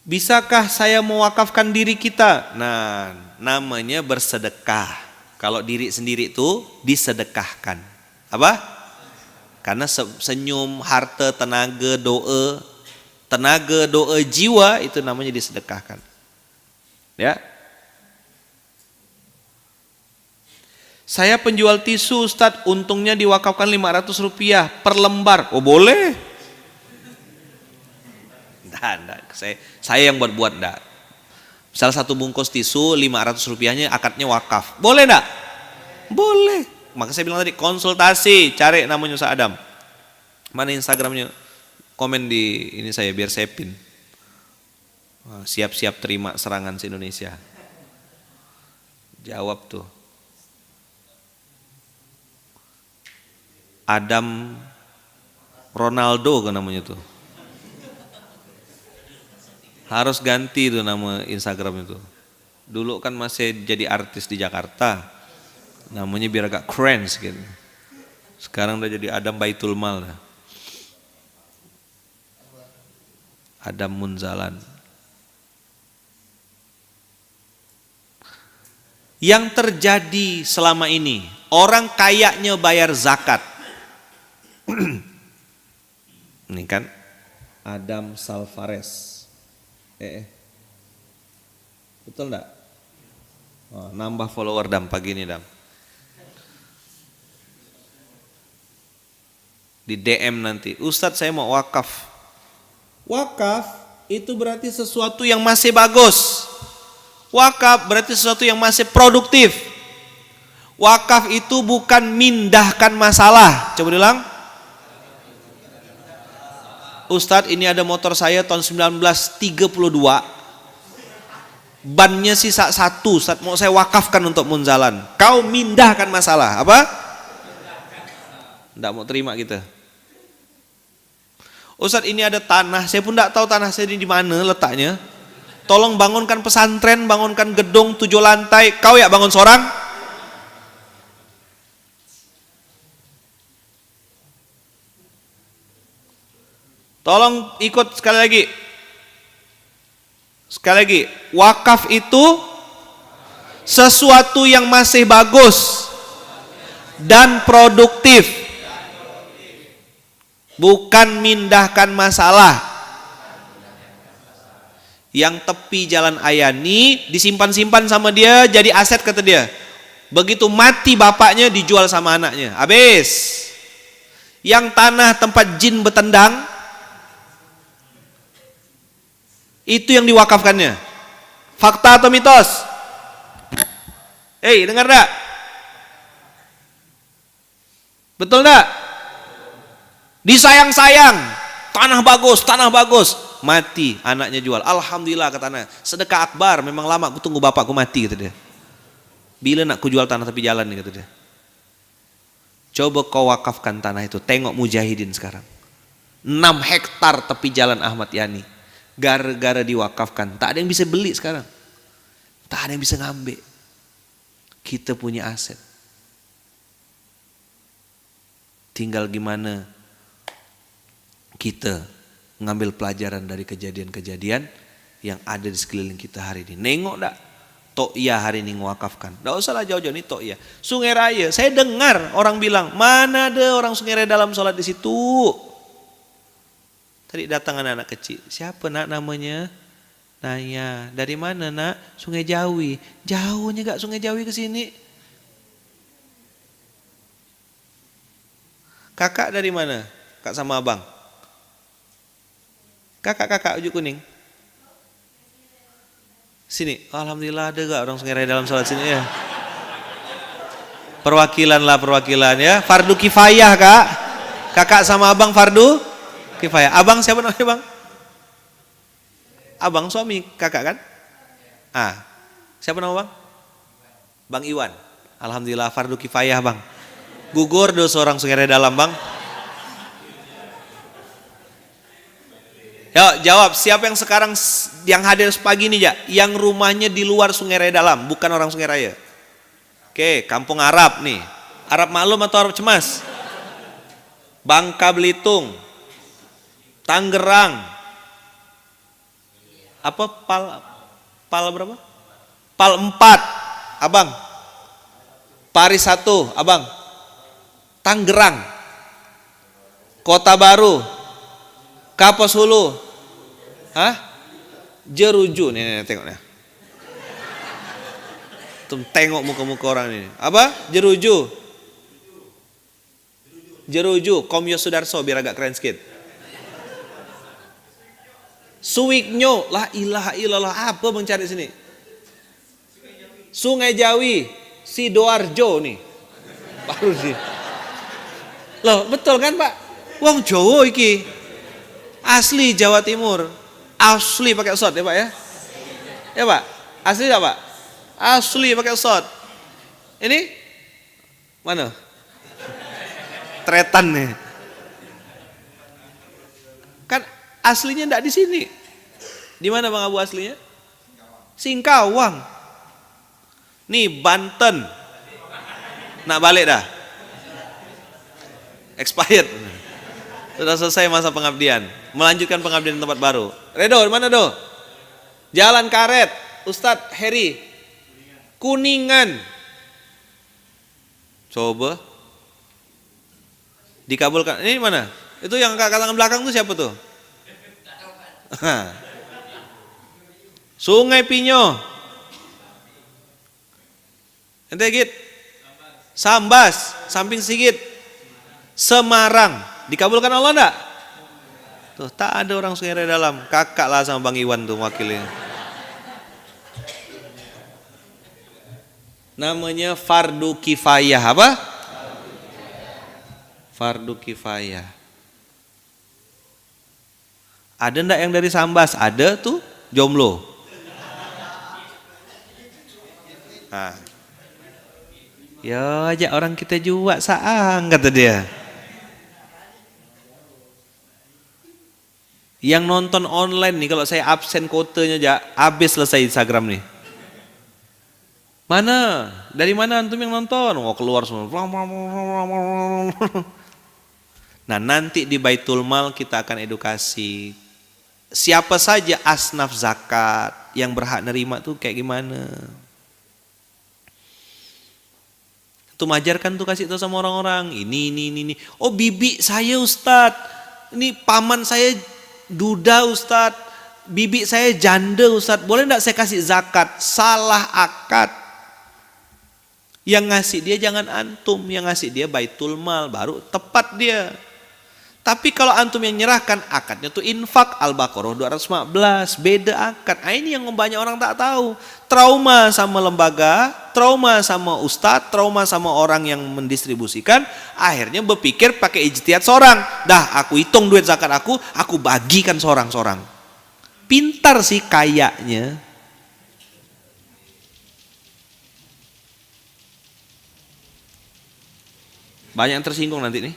Bisakah saya mewakafkan diri kita? Nah, namanya bersedekah. Kalau diri sendiri itu disedekahkan. Apa? Karena senyum, harta, tenaga, doa jiwa itu namanya disedekahkan. Ya. Saya penjual tisu Ustadz, untungnya diwakafkan 500 rupiah per lembar. Oh boleh. Enggak. Saya yang buat-buat enggak. Salah satu bungkus tisu 500 rupiahnya akadnya wakaf. Boleh enggak? Boleh. Maka saya bilang tadi konsultasi, cari namanya Ustaz Adam. Mana Instagramnya? Komen di ini saya biar saya pin. Siap-siap terima serangan se-Indonesia. Jawab tuh. Adam Ronaldo kan namanya tuh. Harus ganti tuh nama Instagram itu. Dulu kan masih jadi artis di Jakarta. Namanya biar agak keren gitu. Sekarang udah jadi Adam Baitul Mal. Adam Munzalan. Yang terjadi selama ini, orang kayaknya bayar zakat. Ini kan Adam Salvares. Betul enggak? Oh, nambah follower Dam pagi ini Dam. Di DM nanti, Ustadz saya mau wakaf. Wakaf itu berarti sesuatu yang masih bagus. Wakaf berarti sesuatu yang masih produktif. Wakaf itu bukan mindahkan masalah. Coba bilang. Ustadz ini ada motor saya tahun 1932. Bannya sisa satu, Ustadz mau saya wakafkan untuk munzalan. Kau mindahkan masalah. Apa? Tidak mau terima kita. Ustadz ini ada tanah, saya pun tidak tahu tanah saya ini di mana letaknya. Tolong bangunkan pesantren, bangunkan gedung 7 lantai. Kau ya bangun seorang? Tolong ikut sekali lagi. Sekali lagi, wakaf itu sesuatu yang masih bagus dan produktif, bukan mindahkan masalah. Yang tepi jalan Ayani disimpan-simpan sama dia jadi aset kata dia. Begitu mati bapaknya dijual sama anaknya, habis. Yang tanah tempat jin bertendang itu yang diwakafkannya. Fakta atau mitos? Dengar enggak? Betul enggak? Disayang-sayang, tanah bagus, mati anaknya jual. Alhamdulillah kata anak, sedekah akbar, memang lama aku tunggu bapakku mati kata dia. Bila nak ku jual tanah tepi jalan nih kata dia. Coba kau wakafkan tanah itu, tengok mujahidin sekarang. 6 hektar tepi jalan Ahmad Yani. Gara-gara diwakafkan, tak ada yang bisa beli sekarang, tak ada yang bisa ngambil. Kita punya aset, tinggal gimana kita ngambil pelajaran dari kejadian-kejadian yang ada di sekeliling kita hari ini. Nengok dak, Tokya hari ini mewakafkan, dak usahlah jauh-jauh nih Tokya, Sungai Raya. Saya dengar orang bilang, mana ada orang Sungai Raya dalam sholat di situ. Tadi datang anak-anak kecil. Siapa nak namanya? Nanya, dari mana nak? Sungai Jawi. Jauhnya gak Sungai Jawi ke sini? Kakak dari mana? Kak sama abang. Kakak ujuk kuning. Sini. Alhamdulillah ada gak orang Sungai Raya dalam sholat sini ya? Perwakilan ya. Fardu kifayah kak. Kakak sama abang fardu kifayah. Abang siapa namanya bang? Abang suami kakak kan? Siapa nama bang? Bang Iwan. Alhamdulillah fardu kifayah bang. Gugur dosa orang Sungai Raya dalam bang. Yuk jawab, siapa yang sekarang yang hadir pagi ini ya, yang rumahnya di luar Sungai Raya dalam, bukan orang Sungai Raya. Oke, kampung Arab nih. Arab maklum atau Arab cemas? Bangka Belitung, Tangerang, apa pal berapa? Pal 4, abang. Paris 1, abang. Tangerang, Kota Baru, Kapuas Hulu, Jeruju nih tengok nih. Tuh tengok muka-muka orang ini. Apa? Jeruju, Komyo Sudarso biar agak keren sedikit. Suwiknyo, la ilaha illallah, apa mencari sini? Sungai Jawi, Sidoarjo nih. Baru sih. Loh, betul kan, Pak? Wong Jawa iki. Asli Jawa Timur. Asli pakai shot ya, Pak ya? Ya, Pak? Asli enggak, Pak? Asli pakai shot. Ini mana? Tretan nih. Kan aslinya enggak di sini. Di mana Bang Abu aslinya? Singkawang. Nih Banten. Nak balik dah. Expired. Sudah selesai masa pengabdian. Melanjutkan pengabdian di tempat baru. Redo, mana do? Jalan Karet. Ustadz Heri. Kuningan. Coba. Dikabulkan. Ini mana? Itu yang angkat tangan belakang tuh siapa tuh? Sungai Pinyo. Ente Git. Sambas, samping Sigit. Semarang. Dikabulkan Allah enggak? Tuh, tak ada orang Sungai Raya dalam. Kakak lah sama Bang Iwan tuh wakilnya. Namanya fardu kifayah. Apa? Fardu kifayah. Ada ndak yang dari Sambas? Ada tuh, jomblo. Nah. Ya ajak orang kita juga saang kata dia. Yang nonton online nih, kalau saya absen kotanya aja, habis selesai Instagram nih. Mana? Dari mana antum yang nonton? Oh keluar semua. Nah nanti di Baitul Mal kita akan edukasi. Siapa saja asnaf zakat yang berhak nerima tuh kayak gimana. Tuh ajarkan tuh, kasih tahu sama orang-orang. Ini. Oh bibi saya Ustadz. Ini paman saya duda Ustadz. Bibi saya janda Ustadz. Boleh enggak saya kasih zakat? Salah akad. Yang ngasih dia jangan antum, yang ngasih dia Baitul Mal, baru tepat dia. Tapi kalau antum yang nyerahkan, akadnya tuh infak. Al-Baqarah 215, beda akad. Nah, ini yang banyak orang tak tahu. Trauma sama lembaga, trauma sama ustadz, trauma sama orang yang mendistribusikan, akhirnya berpikir pakai ijtihad seorang. Dah aku hitung duit zakat aku bagikan seorang-seorang. Pintar sih kayaknya. Banyak yang tersinggung nanti nih.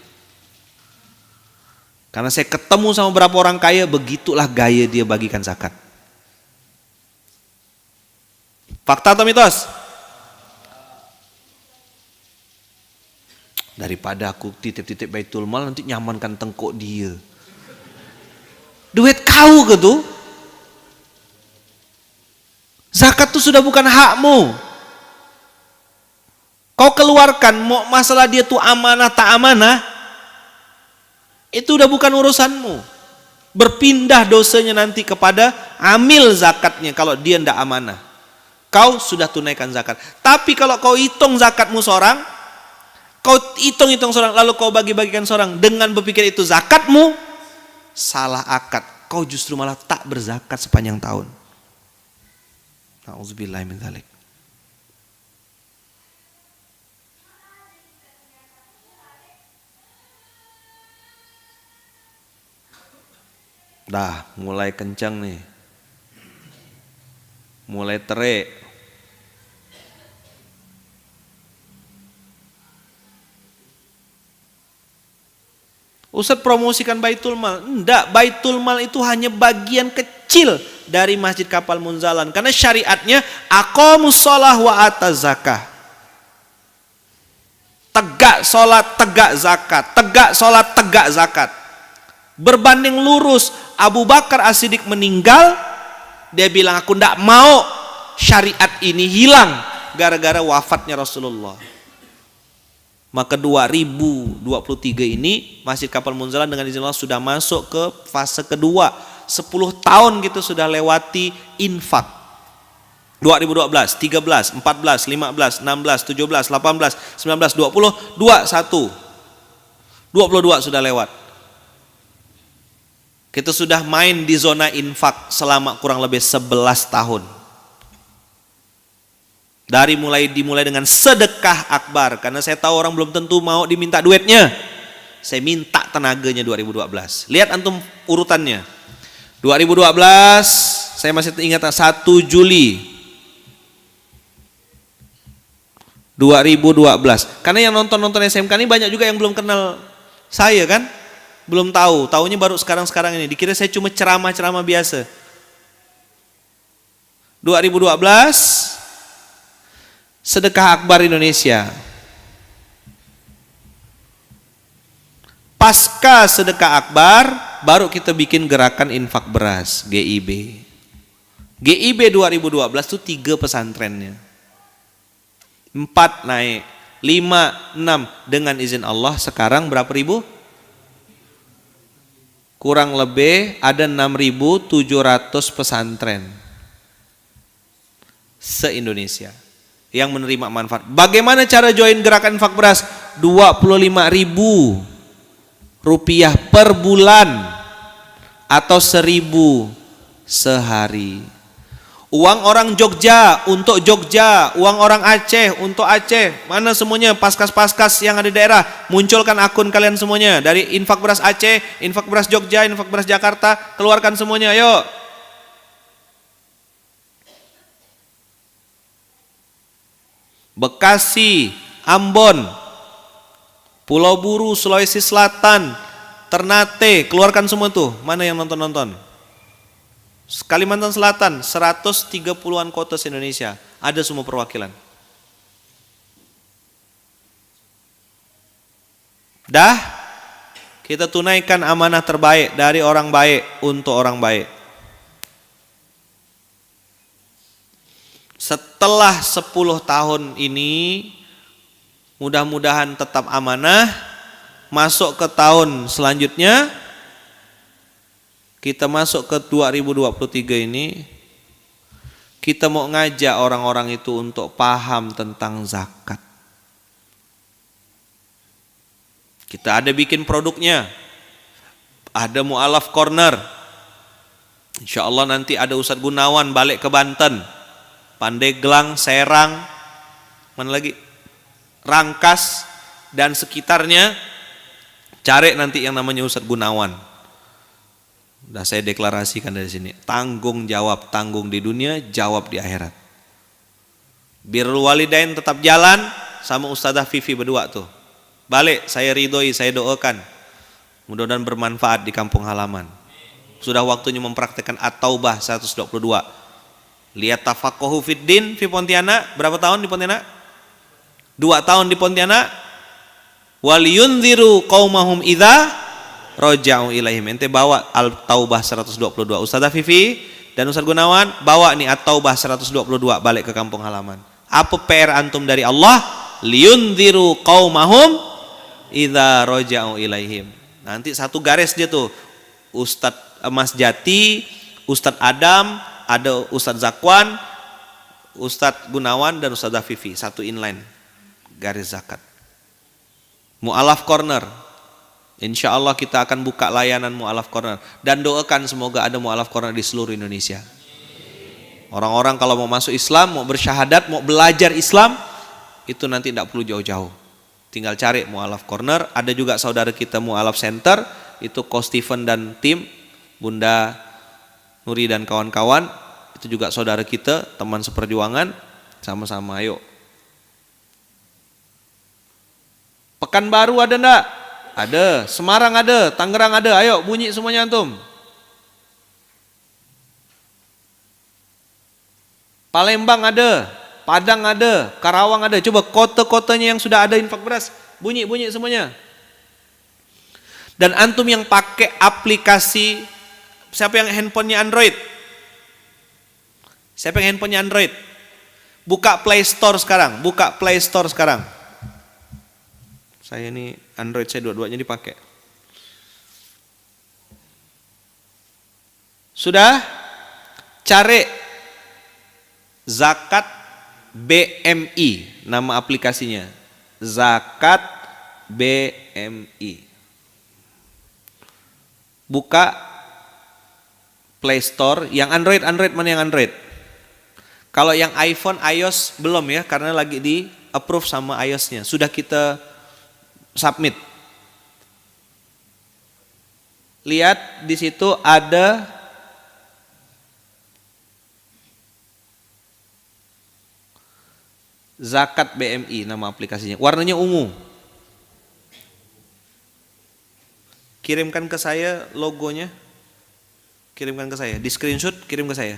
Karena saya ketemu sama beberapa orang kaya, begitulah gaya dia bagikan zakat. Fakta atau mitos? Daripada aku titip-titip Baitul Mal nanti nyamankan tengkok dia. Duit kau ke tuh? Zakat tuh sudah bukan hakmu. Kau keluarkan, mau masalah dia tuh amanah tak amanah, itu udah bukan urusanmu. Berpindah dosanya nanti kepada amil zakatnya kalau dia ndak amanah. Kau sudah tunaikan zakat. Tapi kalau kau hitung zakatmu seorang, kau hitung seorang, lalu kau bagi-bagikan seorang dengan berpikir itu zakatmu, salah akad. Kau justru malah tak berzakat sepanjang tahun. Nauzubillahi min dzalik. Dah mulai kencang nih. Mulai terik. Ustadz promosikan Baitul Mal. Enggak, Baitul Mal itu hanya bagian kecil dari Masjid Kapal Munzalan. Karena syariatnya aqamus shalah wa ataz zakah. Tegak sholat, tegak zakat. Tegak sholat, tegak zakat. Berbanding lurus, Abu Bakar As-Siddiq meninggal, dia bilang aku tidak mau syariat ini hilang gara-gara wafatnya Rasulullah. Maka 2023 ini Masjid Kapal Munzalan dengan izin Allah sudah masuk ke fase kedua. 10 tahun gitu sudah lewati infak. 2012, 13, 14, 15, 16, 17, 18, 19, 20, 21. 22 sudah lewat. Kita sudah main di zona infak selama kurang lebih 11 tahun. Dimulai dengan sedekah akbar. Karena saya tahu orang belum tentu mau diminta duitnya. Saya minta tenaganya 2012. Lihat antum urutannya. 2012, saya masih ingat 1 Juli 2012. Karena yang nonton SMK ini banyak juga yang belum kenal saya kan. Belum tahu, taunya baru sekarang ini. Dikira saya cuma ceramah-ceramah biasa. 2012 sedekah akbar Indonesia. Pasca sedekah akbar baru kita bikin gerakan infak beras GIB. GIB 2012 itu 3 pesantrennya. 4 naik, 5, 6 dengan izin Allah sekarang berapa ribu? Kurang lebih ada 6.700 pesantren se-Indonesia yang menerima manfaat. Bagaimana cara join gerakan infak beras? 25.000 rupiah per bulan atau 1.000 sehari. Uang orang Jogja untuk Jogja, uang orang Aceh untuk Aceh. Mana semuanya paskas-paskas yang ada di daerah? Munculkan akun kalian semuanya. Dari infak beras Aceh, infak beras Jogja, infak beras Jakarta, keluarkan semuanya, ayo. Bekasi, Ambon, Pulau Buru, Sulawesi Selatan, Ternate, keluarkan semua tuh. Mana yang nonton-nonton? Kalimantan Selatan, 130-an kota se-Indonesia, ada semua perwakilan. Dah, kita tunaikan amanah terbaik dari orang baik untuk orang baik. Setelah 10 tahun ini, mudah-mudahan tetap amanah, masuk ke tahun selanjutnya, kita masuk ke 2023 ini, kita mau ngajak orang-orang itu untuk paham tentang zakat. Kita ada bikin produknya, ada mu'alaf corner. Insya Allah nanti ada Ustadz Gunawan balik ke Banten, Pandeglang, Serang, mana lagi? Rangkas dan sekitarnya, cari nanti yang namanya Ustadz Gunawan. Udah saya deklarasikan dari sini, tanggung jawab, tanggung di dunia, jawab di akhirat. Birrul walidain tetap jalan sama Ustadzah Vivi berdua tuh. Balik, saya ridhoi, saya doakan. Mudah-mudahan bermanfaat di kampung halaman. Sudah waktunya mempraktekkan At-Taubah 122. Lihat tafaqquhu fiddin fi Pontianak, berapa tahun di Pontianak? 2 tahun di Pontianak. Waliyunziru qaumahum idza roja'u ilaihim. Ente bawa Al-Taubah 122. Ustazah Vivi dan Ustaz Gunawan bawa nih At-Taubah 122 balik ke kampung halaman. Apa PR antum dari Allah? Liyunziru qaumahum idza roja'u ilaihim. Nanti satu garis dia tuh. Ustaz Mas Jati, Ustaz Adam, ada Ustaz Zakwan, Ustaz Gunawan dan Ustazah Vivi, satu inline garis zakat. Mu'alaf corner, insya Allah kita akan buka layanan mu'alaf corner. Dan doakan semoga ada mu'alaf corner di seluruh Indonesia. Orang-orang kalau mau masuk Islam, mau bersyahadat, mau belajar Islam, itu nanti tidak perlu jauh-jauh, tinggal cari mu'alaf corner. Ada juga saudara kita mu'alaf center, itu Ko Steven dan tim, Bunda Nuri dan kawan-kawan, itu juga saudara kita, teman seperjuangan, sama-sama ayo. Pekanbaru ada enggak? Ada. Semarang ada, Tangerang ada. Ayo bunyi semuanya antum. Palembang ada, Padang ada, Karawang ada. Coba kota-kotanya yang sudah ada infak beras, bunyi-bunyi semuanya. Dan antum yang pakai aplikasi, siapa yang handphonenya Android? Siapa yang handphonenya Android? Buka Play Store sekarang, buka Play Store sekarang. Saya ini Android, saya dua-duanya dipakai. Sudah? Cari Zakat BMI, nama aplikasinya. Zakat BMI. Buka Play Store, yang Android mana yang Android? Kalau yang iPhone, iOS belum ya, karena lagi di approve sama iOS-nya. Sudah kita submit. Lihat di situ ada Zakat BMI nama aplikasinya. Warnanya ungu. Kirimkan ke saya logonya. Kirimkan ke saya. Di screenshot kirim ke saya.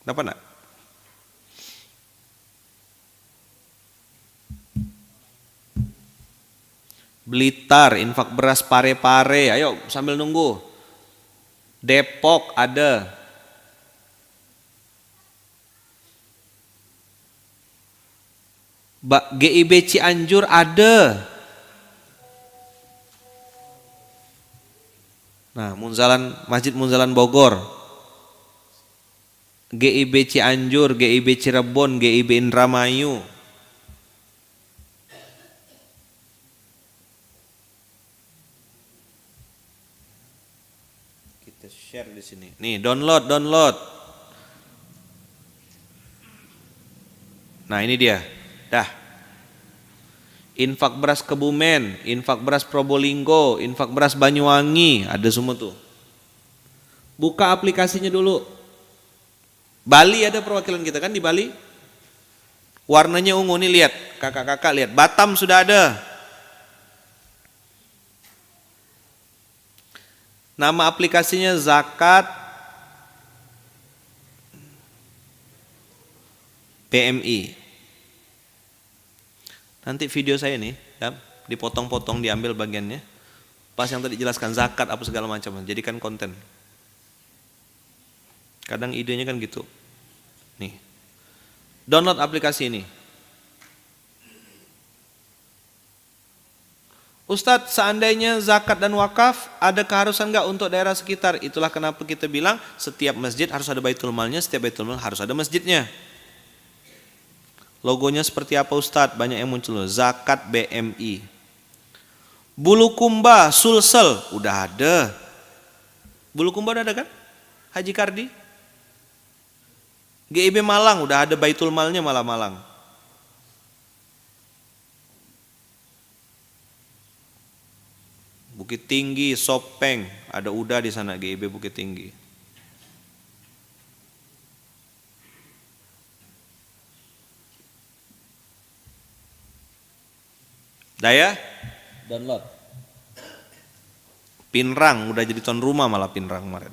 Dapat enggak? Blitar, infak beras Pare-Pare, ayo sambil nunggu. Depok ada. GIB Cianjur ada. Nah, Munzalan, Masjid Munzalan Bogor. GIB Cianjur, GIB Cirebon, GIB Indramayu. Kita share di sini. Nih, download. Nah, ini dia. Dah. Infak beras Kebumen, infak beras Probolinggo, infak beras Banyuwangi, ada semua tuh. Buka aplikasinya dulu. Bali ada perwakilan kita kan di Bali? Warnanya ungu nih, lihat. Kakak-kakak lihat. Batam sudah ada. Nama aplikasinya Zakat BMI. Nanti video saya nih, ya, dipotong-potong, diambil bagiannya. Pas yang tadi jelaskan zakat apa segala macam, jadikan konten. Kadang idenya kan gitu. Nih, download aplikasi ini. Ustadz, seandainya zakat dan wakaf ada keharusan enggak untuk daerah sekitar? Itulah kenapa kita bilang setiap masjid harus ada baitul malnya, setiap baitul mal harus ada masjidnya. Logonya seperti apa Ustadz? Banyak yang muncul. Zakat BMI. Bulukumba, Sulsel, udah ada. Bulukumba udah ada kan? Haji Kardi. GIB Malang, udah ada baitul malnya Malang. Bukit Tinggi, Sopeng, ada udah di sana GIB Bukit Tinggi. Daya, download. Pinrang, udah jadi tuan rumah malah Pinrang kemarin.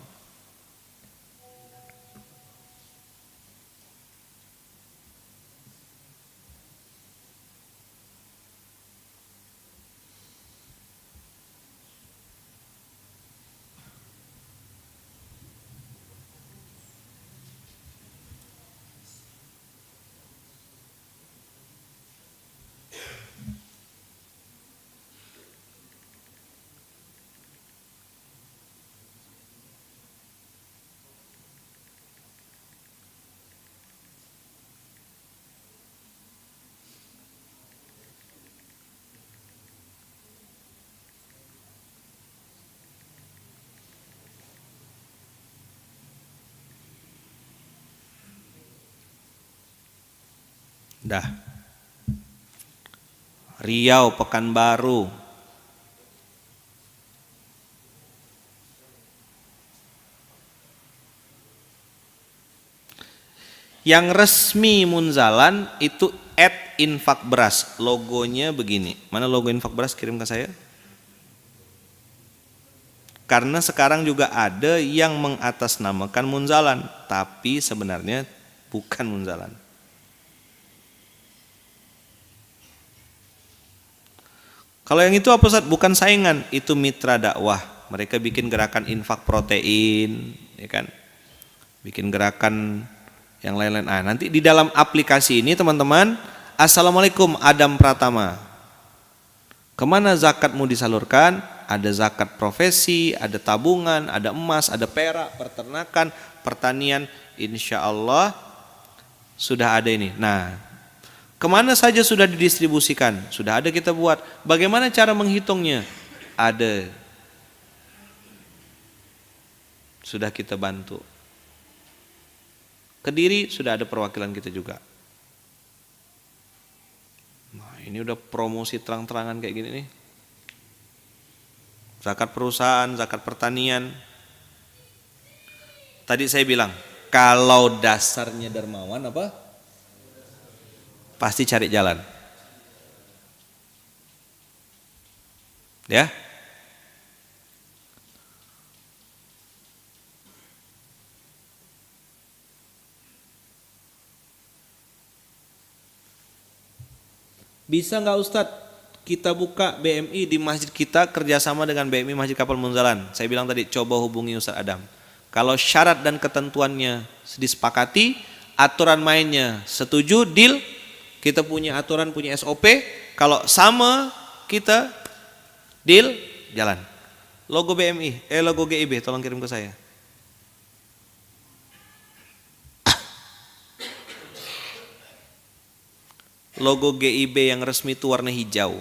Dah. Riau, Pekanbaru. Yang resmi Munzalan itu @infakberas. Logonya begini. Mana logo infak beras? Kirim ke saya. Karena sekarang juga ada yang mengatasnamakan Munzalan, tapi sebenarnya bukan Munzalan. Kalau yang itu apa Ustaz? Bukan saingan, itu mitra dakwah. Mereka bikin gerakan infak protein, ya kan? Bikin gerakan yang lain-lain. Ah, nanti di dalam aplikasi ini teman-teman, Assalamualaikum Adam Pratama. Kemana zakatmu disalurkan? Ada zakat profesi, ada tabungan, ada emas, ada perak, peternakan, pertanian. Insya Allah sudah ada ini. Nah, kemana saja sudah didistribusikan? Sudah ada kita buat. Bagaimana cara menghitungnya? Ada. Sudah kita bantu. Kediri sudah ada perwakilan kita juga. Nah, ini udah promosi terang-terangan kayak gini nih. Zakat perusahaan, zakat pertanian. Tadi saya bilang, kalau dasarnya dermawan apa? Pasti cari jalan. Ya. Bisa nggak Ustadz kita buka BMI di masjid kita kerjasama dengan BMI Masjid Kapal Munzalan? Saya bilang tadi coba hubungi Ustadz Adam. Kalau syarat dan ketentuannya disepakati, aturan mainnya setuju, deal, kita punya aturan, punya SOP. Kalau sama kita deal, jalan. Logo BMI, logo GIB tolong kirim ke saya. logo GIB yang resmi itu warna hijau.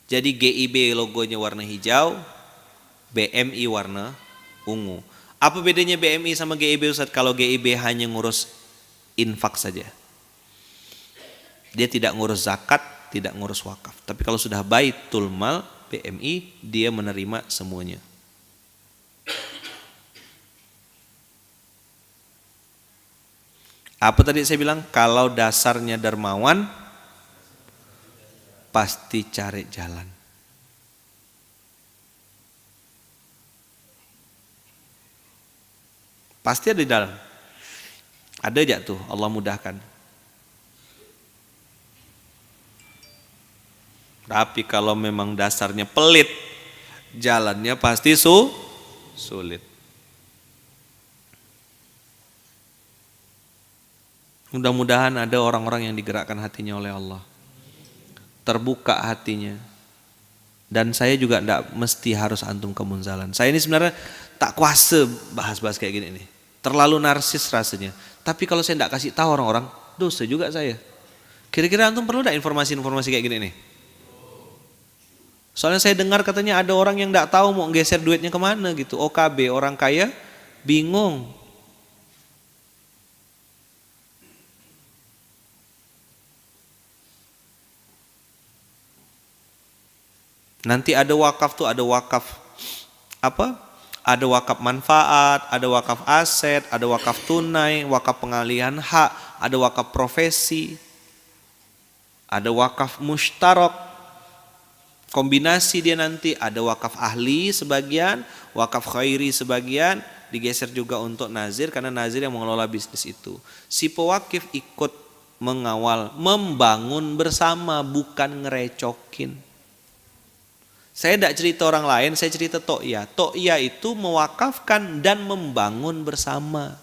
Jadi GIB logonya warna hijau, BMI warna ungu. Apa bedanya BMI sama GIB Ustaz? Kalau GIB hanya ngurus infak saja. Dia tidak ngurus zakat, tidak ngurus wakaf. Tapi kalau sudah Baitul Mal, BMI, dia menerima semuanya. Apa tadi saya bilang? Kalau dasarnya dermawan, pasti cari jalan. Pasti ada di dalam. Ada aja tuh, Allah mudahkan. Tapi kalau memang dasarnya pelit, jalannya pasti sulit. Mudah-mudahan ada orang-orang yang digerakkan hatinya oleh Allah. Terbuka hatinya. Dan saya juga tidak mesti harus antum ke munzalan. Saya ini sebenarnya tak kuasa bahas-bahas kayak gini nih. Terlalu narsis rasanya. Tapi kalau saya tidak kasih tahu orang-orang, dosa juga saya. Kira-kira antum perlu tidak informasi-informasi kayak gini nih? Soalnya saya dengar katanya ada orang yang tidak tahu mau geser duitnya kemana gitu. OKB, orang kaya, bingung. Nanti ada wakaf tuh, ada wakaf apa? Ada wakaf manfaat, ada wakaf aset, ada wakaf tunai, wakaf pengalihan hak, ada wakaf profesi, ada wakaf mushtarak. Kombinasi dia nanti, ada wakaf ahli sebagian, wakaf khairi sebagian, digeser juga untuk nazir karena nazir yang mengelola bisnis itu. Si pewakif ikut mengawal, membangun bersama, bukan ngerecokin. Saya tidak cerita orang lain, saya cerita To'iyah. To'iyah itu mewakafkan dan membangun bersama.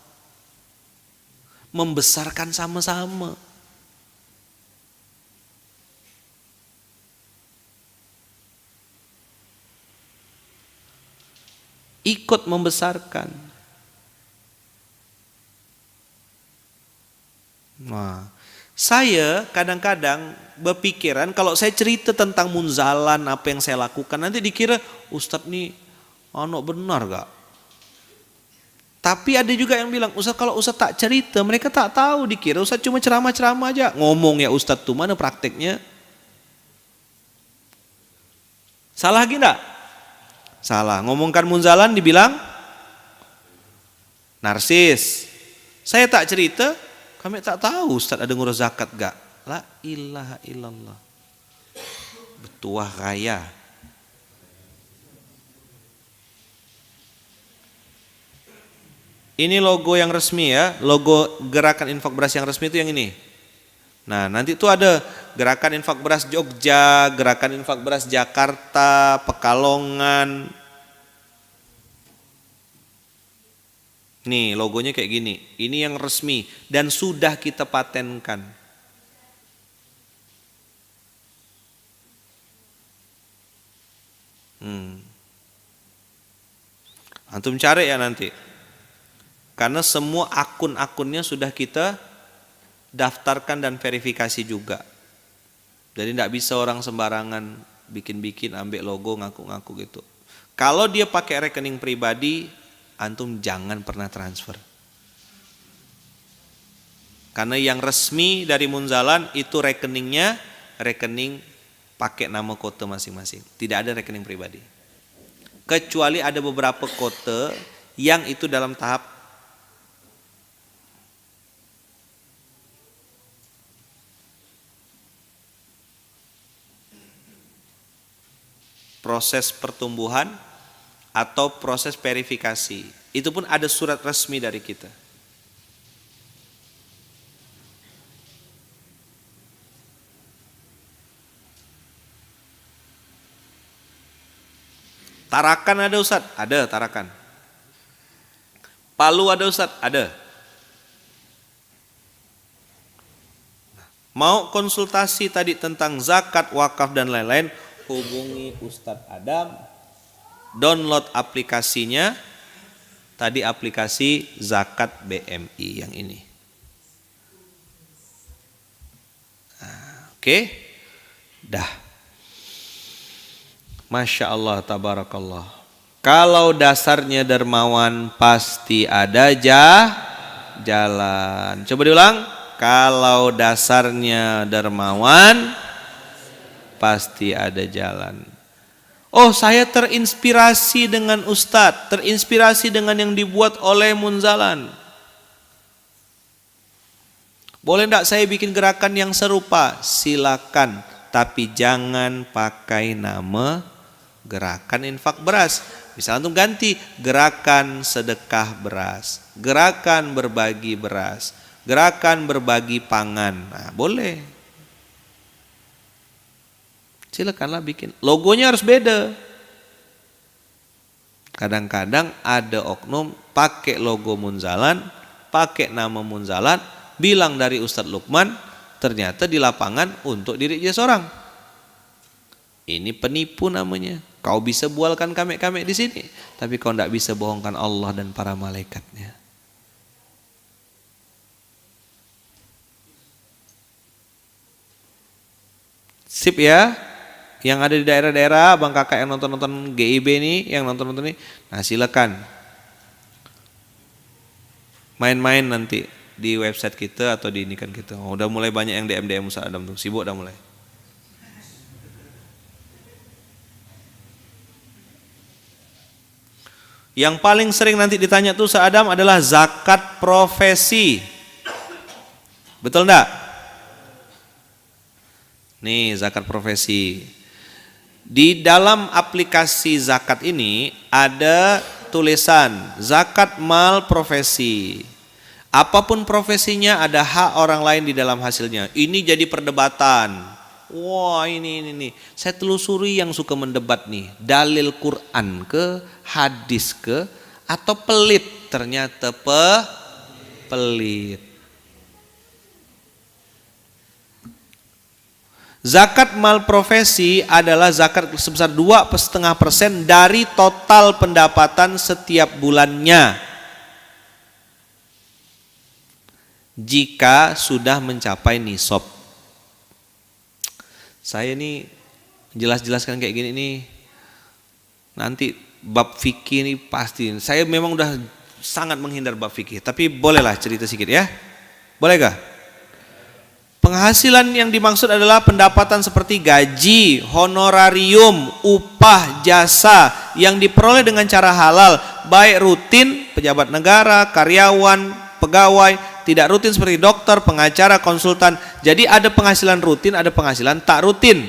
Membesarkan sama-sama. Ikut membesarkan. Nah, saya kadang-kadang berpikiran kalau saya cerita tentang munzalan apa yang saya lakukan nanti dikira Ustadz nih benar gak? Tapi ada juga yang bilang Ustadz kalau Ustadz tak cerita mereka tak tahu, dikira Ustadz cuma ceramah-ceramah aja. Ngomong ya Ustadz tuh mana prakteknya? Salah lagi enggak? Salah. Ngomongkan munzalan dibilang narsis. Saya tak cerita, kami tak tahu Ustadz ada ngurus zakat gak? La ilaha illallah. Betuah raya. Ini logo yang resmi ya, logo gerakan infak beras yang resmi itu yang ini. Nah nanti itu ada gerakan infak beras Jogja, gerakan infak beras Jakarta, Pekalongan. Nih logonya kayak gini, ini yang resmi dan sudah kita patenkan. Antum cari ya nanti. Karena semua akun-akunnya sudah kita daftarkan dan verifikasi juga. Jadi tidak bisa orang sembarangan bikin-bikin ambil logo ngaku-ngaku gitu. Kalau dia pakai rekening pribadi, antum jangan pernah transfer. Karena yang resmi dari munzalan itu rekeningnya rekening pakai nama kota masing-masing. Tidak ada rekening pribadi. Kecuali ada beberapa kota yang itu dalam tahap proses pertumbuhan atau proses verifikasi. Itu pun ada surat resmi dari kita. Tarakan ada Ustaz? Ada Tarakan. Palu ada Ustaz? Ada. Mau konsultasi tadi tentang zakat, wakaf dan lain-lain, hubungi Ustadz Adam, download aplikasinya, tadi aplikasi Zakat BMI yang ini. Oke? Dah. Masya Allah, tabarakallah. Kalau dasarnya dermawan pasti ada jalan. Coba diulang. Kalau dasarnya dermawan pasti ada jalan. Oh, saya terinspirasi dengan Ustadz, terinspirasi dengan yang dibuat oleh Munzalan. Boleh enggak saya bikin gerakan yang serupa? Silakan, tapi jangan pakai nama gerakan infak beras. Misalnya antum ganti gerakan sedekah beras, gerakan berbagi beras, gerakan berbagi pangan. Nah, boleh. Silakanlah bikin. Logonya harus beda. Kadang-kadang ada oknum pakai logo Munzalan, pakai nama Munzalan, bilang dari Ustadz Lukman, ternyata di lapangan untuk diri dia seorang. Ini penipu namanya. Kau bisa bualkan kamek-kamek di sini, tapi kau tidak bisa bohongkan Allah dan para malaikatnya. Sip ya. Yang ada di daerah-daerah, abang kakak yang nonton-nonton GIB ini, yang nonton-nonton ini, nah silakan main-main nanti di website kita atau di inikan kita. Oh, udah mulai banyak yang DM Ustaz Adam tuh, sibuk udah mulai. Yang paling sering nanti ditanya tuh Ustaz Adam adalah zakat profesi. Betul enggak? Nih zakat profesi. Di dalam aplikasi zakat ini ada tulisan zakat mal profesi. Apapun profesinya ada hak orang lain di dalam hasilnya. Ini jadi perdebatan. Wah ini. Saya telusuri yang suka mendebat nih. Dalil Quran ke, hadis ke, atau pelit. Ternyata pelit. Zakat mal profesi adalah zakat sebesar 2,5% dari total pendapatan setiap bulannya. Jika sudah mencapai nisab. Saya ini jelas-jelaskan kayak gini nih, nanti bab fikih ini pasti. Saya memang udah sangat menghindar bab fikih, tapi bolehlah cerita sedikit ya. Boleh gak? Penghasilan yang dimaksud adalah pendapatan seperti gaji, honorarium, upah, jasa yang diperoleh dengan cara halal, baik rutin, pejabat negara, karyawan, pegawai, tidak rutin seperti dokter, pengacara, konsultan. Jadi ada penghasilan rutin, ada penghasilan tak rutin.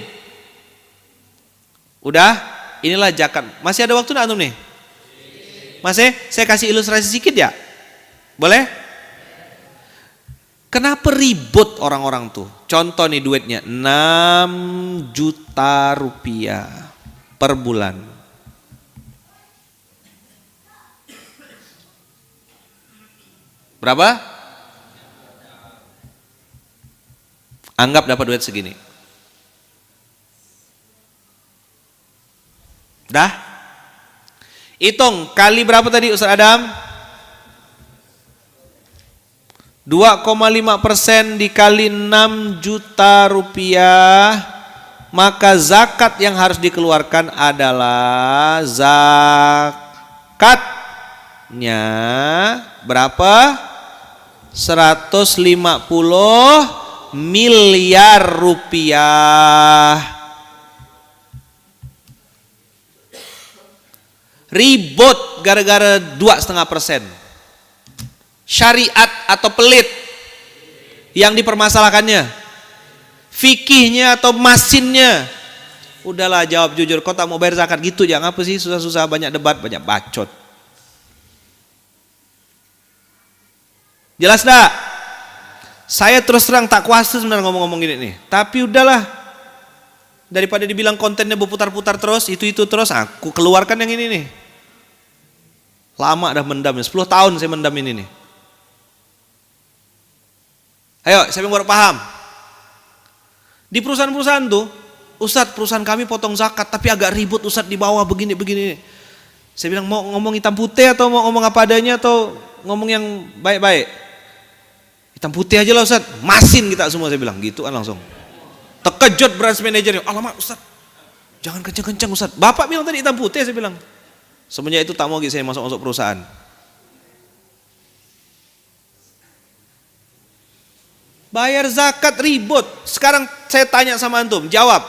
Udah, inilah zakat. Masih ada waktu enggak antum nih? Masih? Saya kasih ilustrasi sedikit ya? Boleh? Kenapa ribut orang-orang tuh? Contoh nih duitnya 6 juta rupiah per bulan. Berapa? Anggap dapat duit segini. Dah? Hitung kali berapa tadi Ustaz Adam? 2,5% dikali 6 juta rupiah, maka zakat yang harus dikeluarkan adalah zakatnya berapa? 150 miliar rupiah. Ribut gara-gara 2,5%. Syariat atau pelit yang dipermasalahkannya, fikihnya atau masinnya. Udahlah jawab jujur, kau tak mau bayar zakat gitu, jangan apa sih susah-susah, banyak debat, banyak bacot. Jelas dah? Saya terus terang tak kuasa sebenarnya ngomong-ngomong gini nih, tapi udahlah, daripada dibilang kontennya berputar-putar terus, itu terus, aku keluarkan yang ini nih. Lama dah mendamnya, 10 tahun saya mendam ini nih. Ayo, siapa yang baru paham? Di perusahaan-perusahaan tuh, Ustadz perusahaan kami potong zakat, tapi agak ribut Ustadz di bawah begini. Saya bilang mau ngomong hitam putih atau mau ngomong apa adanya atau ngomong yang baik-baik? Hitam putih aja lah Ustadz, masin kita semua, saya bilang gitu kan langsung. Terkejut branch manajernya. Alamak Ustaz, jangan kencang-kencang Ustaz. Bapak bilang tadi hitam putih, saya bilang. Semenjak itu tak mau lagi saya masuk perusahaan. Bayar zakat ribut. Sekarang saya tanya sama antum, jawab.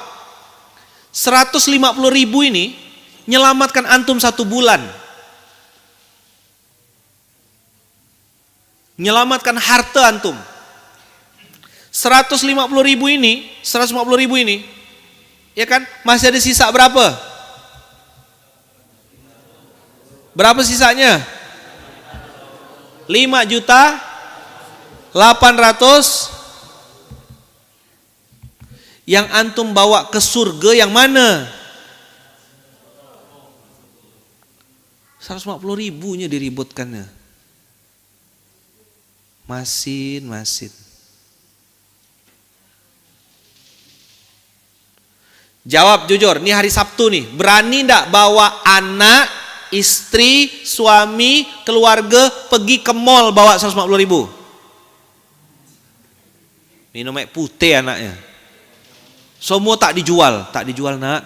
150.000 ini nyelamatkan antum 1 bulan. Nyelamatkan harta antum. 150.000 ini, ya kan? Masih ada sisa berapa? Berapa sisanya? 5.800.000. Yang antum bawa ke surga yang mana? 150.000-nya diributkannya. Masin. Jawab jujur, ini hari Sabtu nih, berani ndak bawa anak, istri, suami, keluarga pergi ke mall bawa 150.000? Minum air putih anaknya. Semua tak dijual nak.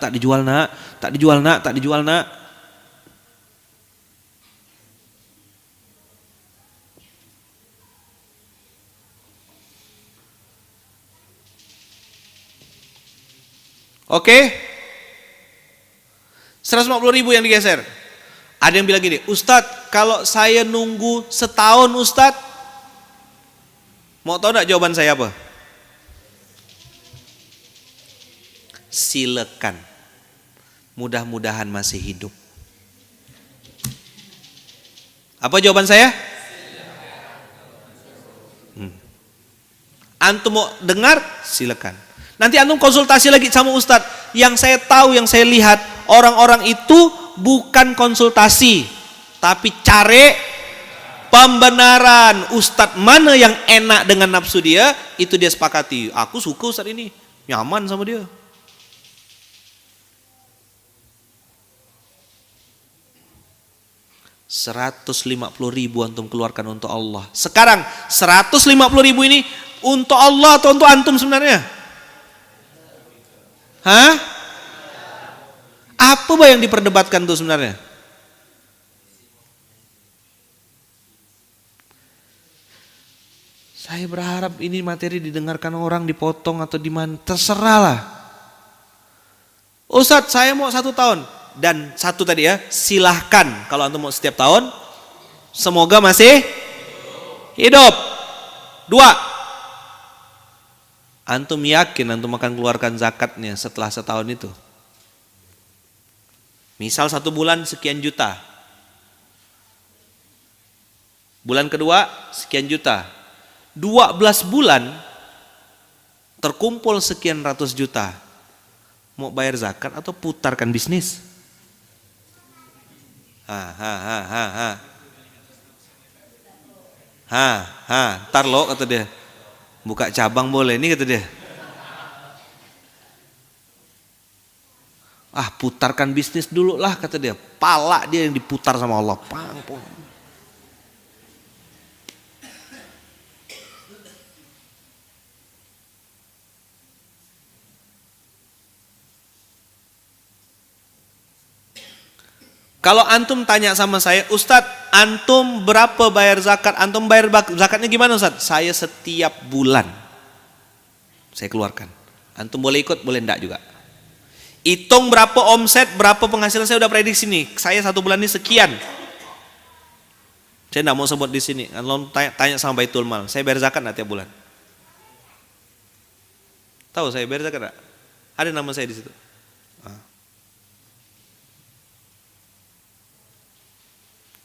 Oke? 150.000 yang digeser. Ada yang bilang gini, Ustadz, kalau saya nunggu setahun Ustadz, mau tahu enggak jawaban saya apa? Silakan. Mudah-mudahan masih hidup. Apa jawaban saya? Antum mau dengar? Silakan. Nanti antum konsultasi lagi sama Ustadz. Yang saya tahu, yang saya lihat, orang-orang itu bukan konsultasi, tapi cari pembenaran. Ustadz mana yang enak dengan nafsu dia, itu dia sepakati. Aku suka Ustadz ini, nyaman sama dia. $150.000 antum keluarkan untuk Allah. Sekarang 150.000 ini untuk Allah atau untuk antum sebenarnya? Hah? Apa yang diperdebatkan tuh sebenarnya? Saya berharap ini materi didengarkan orang, dipotong atau di mana, terserahlah. Ustadz, saya mau 1 tahun. Dan 1 tadi ya, silahkan kalau antum mau setiap tahun, semoga masih hidup. 2, antum yakin antum akan keluarkan zakatnya setelah setahun itu? Misal 1 bulan sekian juta, bulan kedua sekian juta, 12 bulan terkumpul sekian ratus juta. Mau bayar zakat atau putarkan bisnis? Ntar lo kata dia, buka cabang boleh nih kata dia. Putarkan bisnis dulu lah kata dia. Pala dia yang diputar sama Allah. Pang. Kalau antum tanya sama saya, Ustadz, antum berapa bayar zakat? Antum bayar zakatnya gimana Ustadz? Saya setiap bulan saya keluarkan. Antum boleh ikut, boleh enggak juga. Hitung berapa omset, berapa penghasilan, saya udah prediksi nih. Saya 1 bulan ini sekian. Saya enggak mau sebut di sini. Kalau tanya sama Baitul Mal, saya bayar zakat enggak tiap bulan? Tahu saya bayar zakat enggak? Ada nama saya di situ.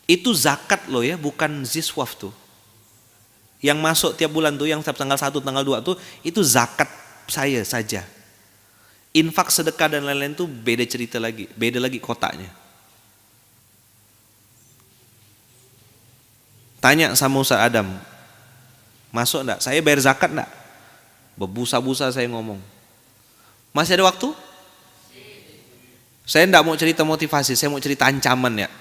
Itu zakat loh ya, bukan ziswaf tuh. Yang masuk tiap bulan tuh, yang tanggal 1, tanggal 2 tuh, itu zakat saya saja. Infak, sedekah dan lain-lain tuh beda cerita lagi, beda lagi kotaknya. Tanya sama Ustaz Adam, masuk enggak? Saya bayar zakat enggak? Berbusa-busa saya ngomong. Masih ada waktu? Saya enggak mau cerita motivasi, saya mau cerita ancaman ya.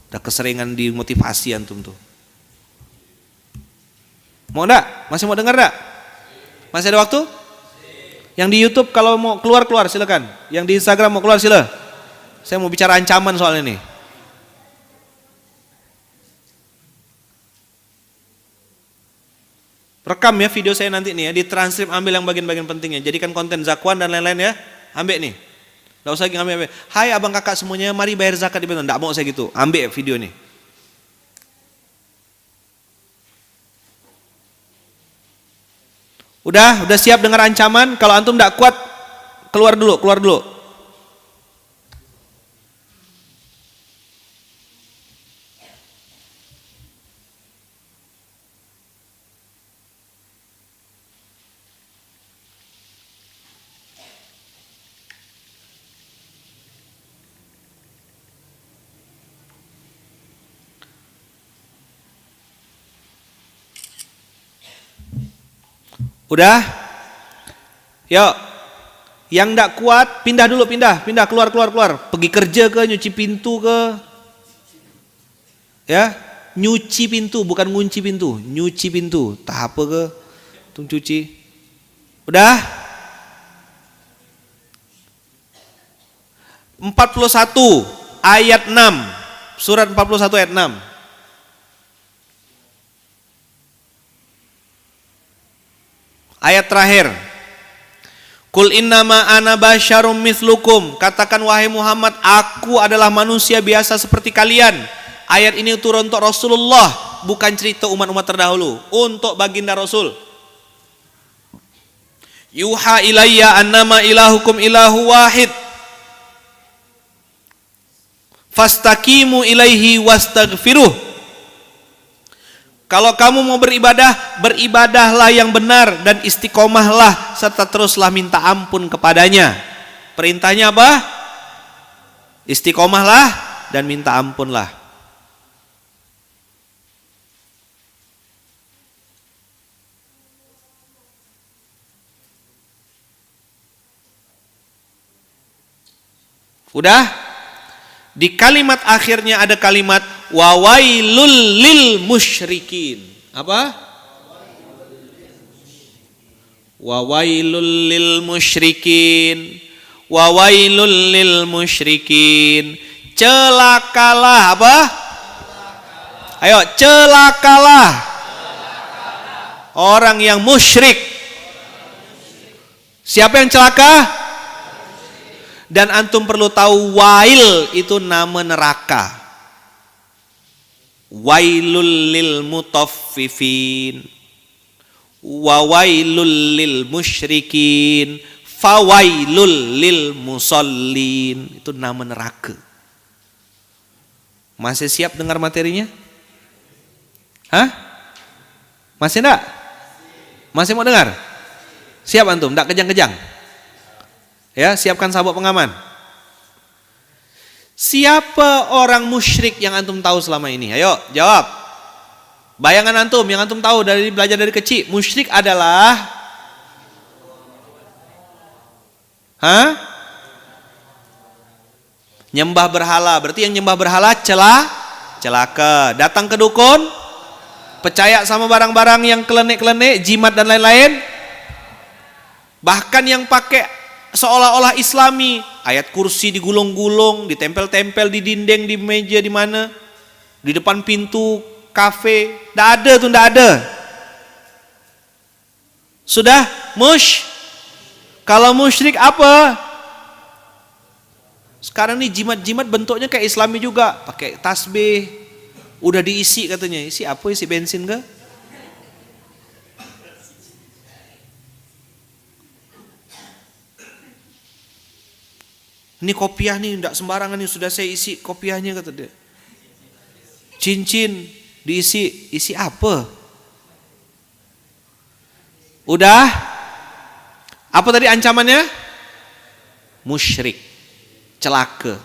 Udah keseringan dimotivasi antum tuh. Mau enggak? Masih mau dengar enggak? Masih ada waktu? Yang di YouTube kalau mau keluar silakan. Yang di Instagram mau keluar silakan. Saya mau bicara ancaman soal ini. Rekam ya video saya nanti nih ya, ditranskrip, ambil yang bagian-bagian pentingnya. Jadikan konten zakwan dan lain-lain ya. Ambil nih. Enggak usah lagi ambil. Hai abang kakak semuanya, mari bayar zakat di Banten. Enggak mau saya gitu. Ambil video nih. Udah siap dengar ancaman? Kalau antum enggak kuat, keluar dulu. Udah? Yuk. Yang enggak kuat, pindah dulu, pindah, keluar. Pergi kerja ke, nyuci pintu ke. Ya, nyuci pintu, bukan ngunci pintu, nyuci pintu. Tak apa ke? Tung cuci. Udah? 41 ayat 6. Surat 41 ayat 6. Ayat terakhir. Kul innama ana basyarum mithlukum. Katakan wahai Muhammad, aku adalah manusia biasa seperti kalian. Ayat ini turun untuk Rasulullah, bukan cerita umat-umat terdahulu, untuk baginda Rasul. Yuha ilayya annama ilahukum ilahu wahid. Fastaqimu ilaihi wastaghfiruh. Kalau kamu mau beribadah, beribadahlah yang benar dan istiqomahlah serta teruslah minta ampun kepadanya. Perintahnya apa? Istiqomahlah dan minta ampunlah. Udah? Di kalimat akhirnya ada kalimat wawailul lil musyrikin. Apa? Wawailul lil musyrikin. Wawailul lil musyrikin. Celakalah apa? Ayo, celakalah orang yang musyrik. Siapa yang celaka? Dan antum perlu tahu wail itu nama neraka. Wailul lil mutaffifin. Wa wailul lil musyrikin. Fawailul lil musallin. Itu nama neraka. Masih siap dengar materinya? Hah? Masih enggak? Masih mau dengar? Siap antum? Enggak kejang-kejang? Ya, siapkan sabuk pengaman. Siapa orang musyrik yang antum tahu selama ini? Ayo, jawab. Bayangan antum yang antum tahu dari belajar dari kecil, musyrik adalah nyembah berhala. Berarti yang nyembah berhala celaka. Datang ke dukun, percaya sama barang-barang yang kelenek-kelenek, jimat dan lain-lain. Bahkan yang pakai seolah-olah islami, ayat kursi digulung-gulung, ditempel-tempel di dinding, di meja, di mana, di depan pintu kafe, ndak ada. Sudah kalau musyrik apa? Sekarang nih jimat-jimat bentuknya kayak islami juga, pakai tasbih, udah diisi katanya. Isi apa? Isi bensin kah? Ini kopiah nih, enggak sembarangan nih, sudah saya isi kopiahnya kata dia. Cincin diisi, isi apa? Udah? Apa tadi ancamannya? Musyrik, celaka.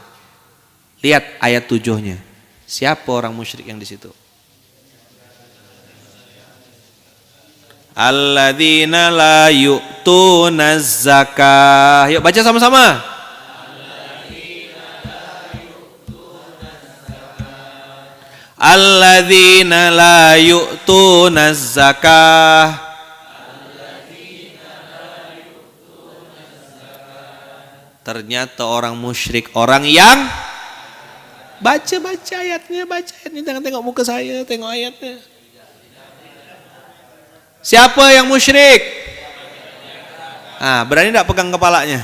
Lihat ayat 7-nya. Siapa orang musyrik yang di situ? Alladzina la yu'tunaz zakah. Yuk baca sama-sama. Alladzina la yu'tunaz zakah. Alladzina Ternyata orang musyrik, orang yang baca ayatnya, jangan tengok muka saya, tengok ayatnya. Siapa yang musyrik? Berani tidak pegang kepalanya?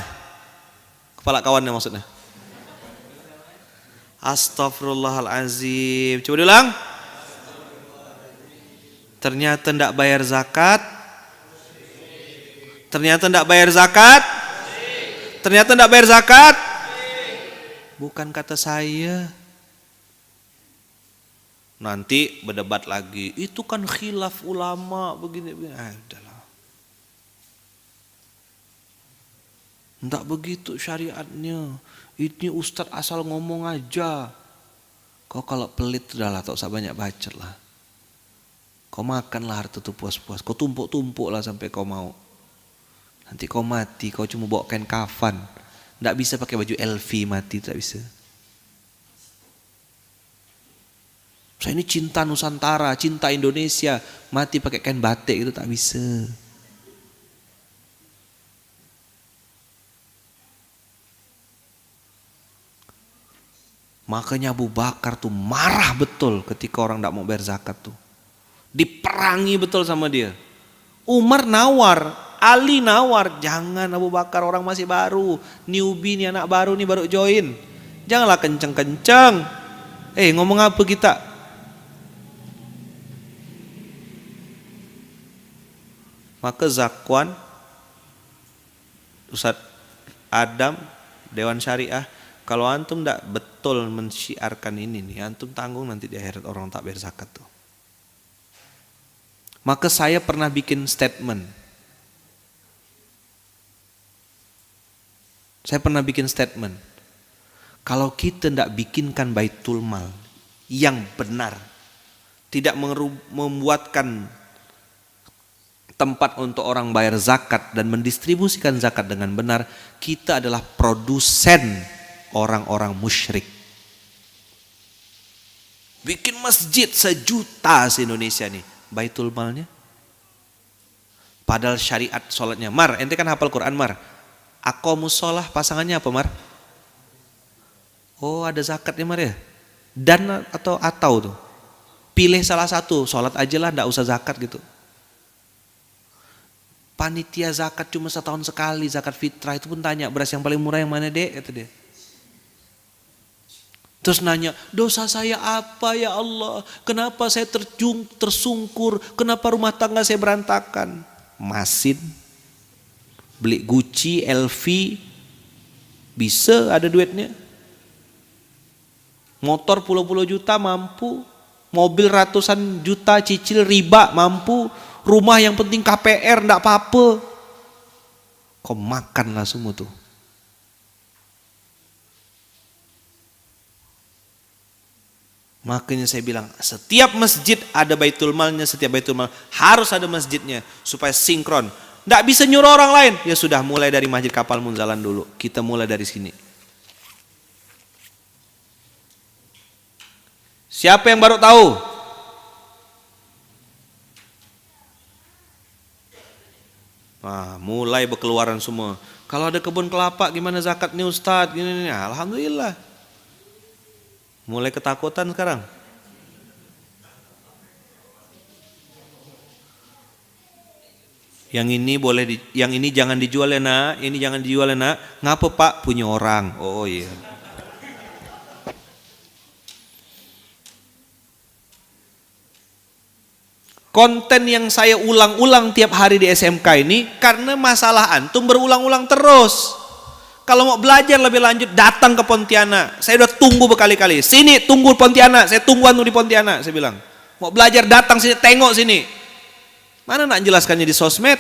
Kepala kawannya maksudnya. Astagfirullahalazim. Coba diulang. Ternyata tidak bayar zakat. Ternyata tidak bayar zakat. Ternyata tidak bayar zakat. Bukan kata saya. Nanti berdebat lagi. Itu kan khilaf ulama begini. Udahlah. Tidak begitu syariatnya. Ini ustadz asal ngomong aja. Kau kalau pelit udahlah, tak usah banyak bacot lah. Kau makanlah harta itu puas-puas. Kau tumpuk-tumpuk lah sampai kau mau. Nanti kau mati, kau cuma bawa kain kafan. Tidak bisa pakai baju LV mati, tidak bisa. Saya ini cinta Nusantara, cinta Indonesia, mati pakai kain batik itu tak bisa. Makanya Abu Bakar tuh marah betul ketika orang tidak mau bayar zakat tuh. Diperangi betul sama dia. Umar nawar, Ali nawar, jangan Abu Bakar, orang masih baru, newbie nih, anak baru nih, baru join. Janganlah kenceng-kenceng. Ngomong apa kita? Maka Zakwan, Ustadz Adam, Dewan Syariah, kalau antum tidak betul mensyiarkan ini nih, antum tanggung nanti di akhirat orang tak bayar zakat tuh. Maka saya pernah bikin statement. Kalau kita tidak bikinkan baitul mal yang benar, tidak membuatkan tempat untuk orang bayar zakat dan mendistribusikan zakat dengan benar, kita adalah produsen orang-orang musyrik. Bikin masjid 1 juta se-Indonesia nih, baitul malnya. Padahal syariat sholatnya. Mar, ente kan hafal Quran Mar. Aqomus sholah pasangannya apa Mar? Oh, ada zakatnya Mar ya? Dan atau tuh. Pilih salah satu, sholat aja lah, enggak usah zakat gitu. Panitia zakat cuma setahun sekali, zakat fitrah, itu pun tanya, beras yang paling murah yang mana dek? Kata dia. Terus nanya, dosa saya apa ya Allah? Kenapa saya tersungkur? Kenapa rumah tangga saya berantakan? Masin, beli Gucci, LV, bisa ada duitnya. Motor puluh-puluh juta mampu, mobil ratusan juta cicil riba mampu, rumah yang penting KPR enggak apa-apa. Kau makanlah semua tuh. Makanya saya bilang setiap masjid ada baitul malnya, setiap baitul mal harus ada masjidnya supaya sinkron. Enggak bisa nyuruh orang lain. Ya sudah, mulai dari Masjid Kapal Munzalan dulu. Kita mulai dari sini. Siapa yang baru tahu? Mulai berkeluaran semua. Kalau ada kebun kelapa gimana zakatnya Ustadz? Gini. Alhamdulillah. Mulai ketakutan sekarang. Yang ini yang ini jangan dijual ya nak, ini jangan dijual ya nak. Ngapa Pak? Punya orang. Oh iya. Konten yang saya ulang-ulang tiap hari di SMK ini karena masalah antum berulang-ulang terus. Kalau mau belajar lebih lanjut datang ke Pontianak. Saya udah tunggu berkali-kali. Sini tunggu Pontianak, saya tunggu anu di Pontianak, saya bilang. Mau belajar datang sini, tengok sini. Mana nak jelaskannya di sosmed?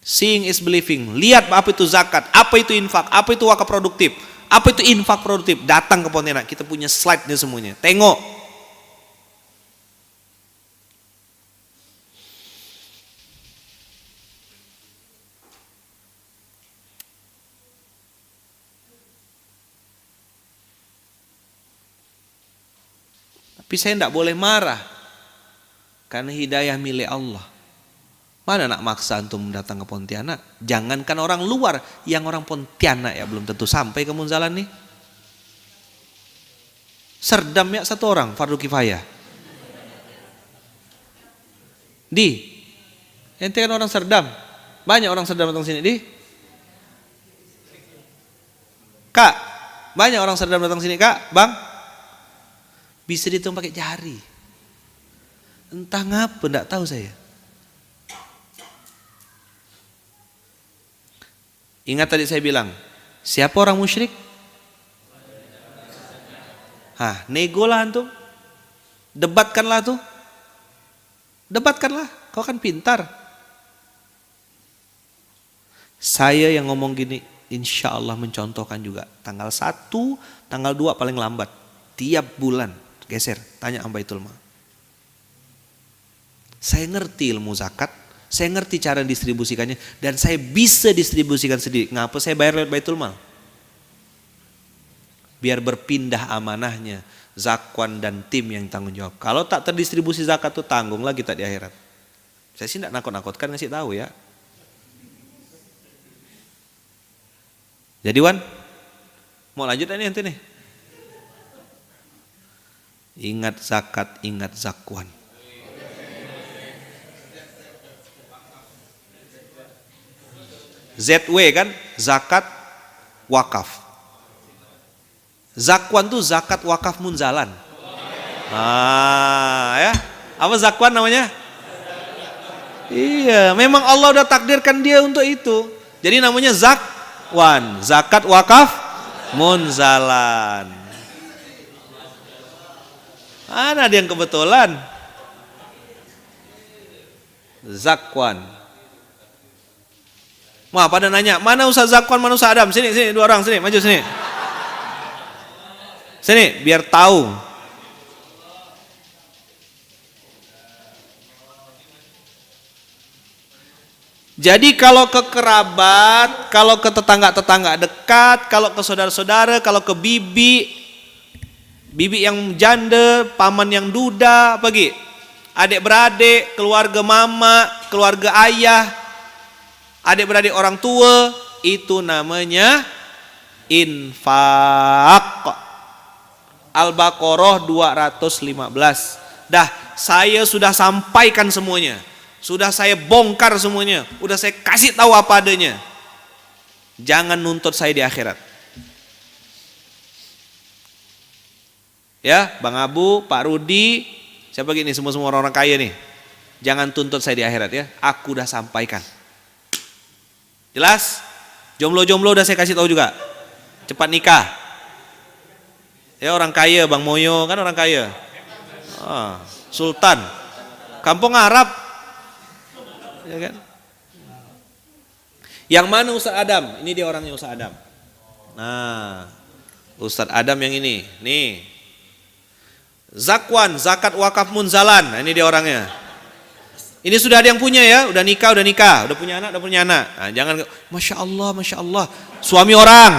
Seeing is believing. Lihat apa itu zakat, apa itu infak, apa itu wakaf produktif, apa itu infak produktif. Datang ke Pontianak, kita punya slide-nya semuanya. Tengok. Tapi saya tidak boleh marah karena hidayah milik Allah. Mana nak maksa antum datang ke Pontianak? Jangankan orang luar, yang orang Pontianak ya belum tentu sampai ke Munzalan nih. Serdam ya satu orang, fardu kifayah. Ente kan orang Serdam. Banyak orang Serdam datang sini, Kak, banyak orang Serdam datang sini, Kak, Bang. Bisa dihitung pakai jari. Entah ngapa, enggak tahu saya. Ingat tadi saya bilang, siapa orang musyrik? Nego lah antum. Debatkanlah tuh. Debatkanlah, kau kan pintar. Saya yang ngomong gini, insya Allah mencontohkan juga. Tanggal 1, tanggal 2 paling lambat. Tiap bulan, geser, tanya Baitul Mal. Saya ngerti ilmu zakat, saya ngerti cara distribusikannya, dan saya bisa distribusikan sendiri. Ngapa saya bayar lewat Baitul Mal? Biar berpindah amanahnya, Zakwan dan tim yang tanggung jawab. Kalau tak terdistribusi zakat tuh tanggunglah kita di akhirat. Saya sih tidak nakut-nakutkan, ngasih tahu ya. Jadi Wan, mau lanjut ini nanti nih. Ingat zakat, ingat Zakwan. ZW kan, zakat wakaf. Zakwan tuh zakat wakaf Munzalan. Ya. Apa Zakwan namanya? Iya, memang Allah udah takdirkan dia untuk itu. Jadi namanya Zakwan, zakat wakaf Munzalan. Mana ada yang kebetulan? Zakwan. Wah, pada nanya, mana Ustaz Zakwan, mana Ustaz Adam? Sini, dua orang, sini, maju sini. Sini, biar tahu. Jadi kalau ke kerabat, kalau ke tetangga-tetangga dekat, kalau ke saudara-saudara, kalau ke bibi yang janda, paman yang duda, pergi. Adik-beradik, keluarga mama, keluarga ayah, adik-beradik orang tua, itu namanya infak. Al-Baqarah 215. Dah, saya sudah sampaikan semuanya. Sudah saya bongkar semuanya. Udah saya kasih tahu apa adanya. Jangan nuntut saya di akhirat. Ya, Bang Abu, Pak Rudi, siapa gini, semua orang-orang kaya nih. Jangan tuntut saya di akhirat ya. Aku udah sampaikan. Jelas? Jomblo-jomblo udah saya kasih tahu juga. Cepat nikah. Ya, orang kaya, Bang Moyo kan orang kaya. Sultan. Kampung Arab. Ya kan? Yang mana Ustaz Adam? Ini dia orangnya Ustaz Adam. Nah, Ustaz Adam yang ini. Nih. Zakwan, zakat wakaf Munzalan. Nah, ini dia orangnya. Ini sudah ada yang punya ya, udah nikah, udah punya anak. Nah, jangan, masya Allah, suami orang.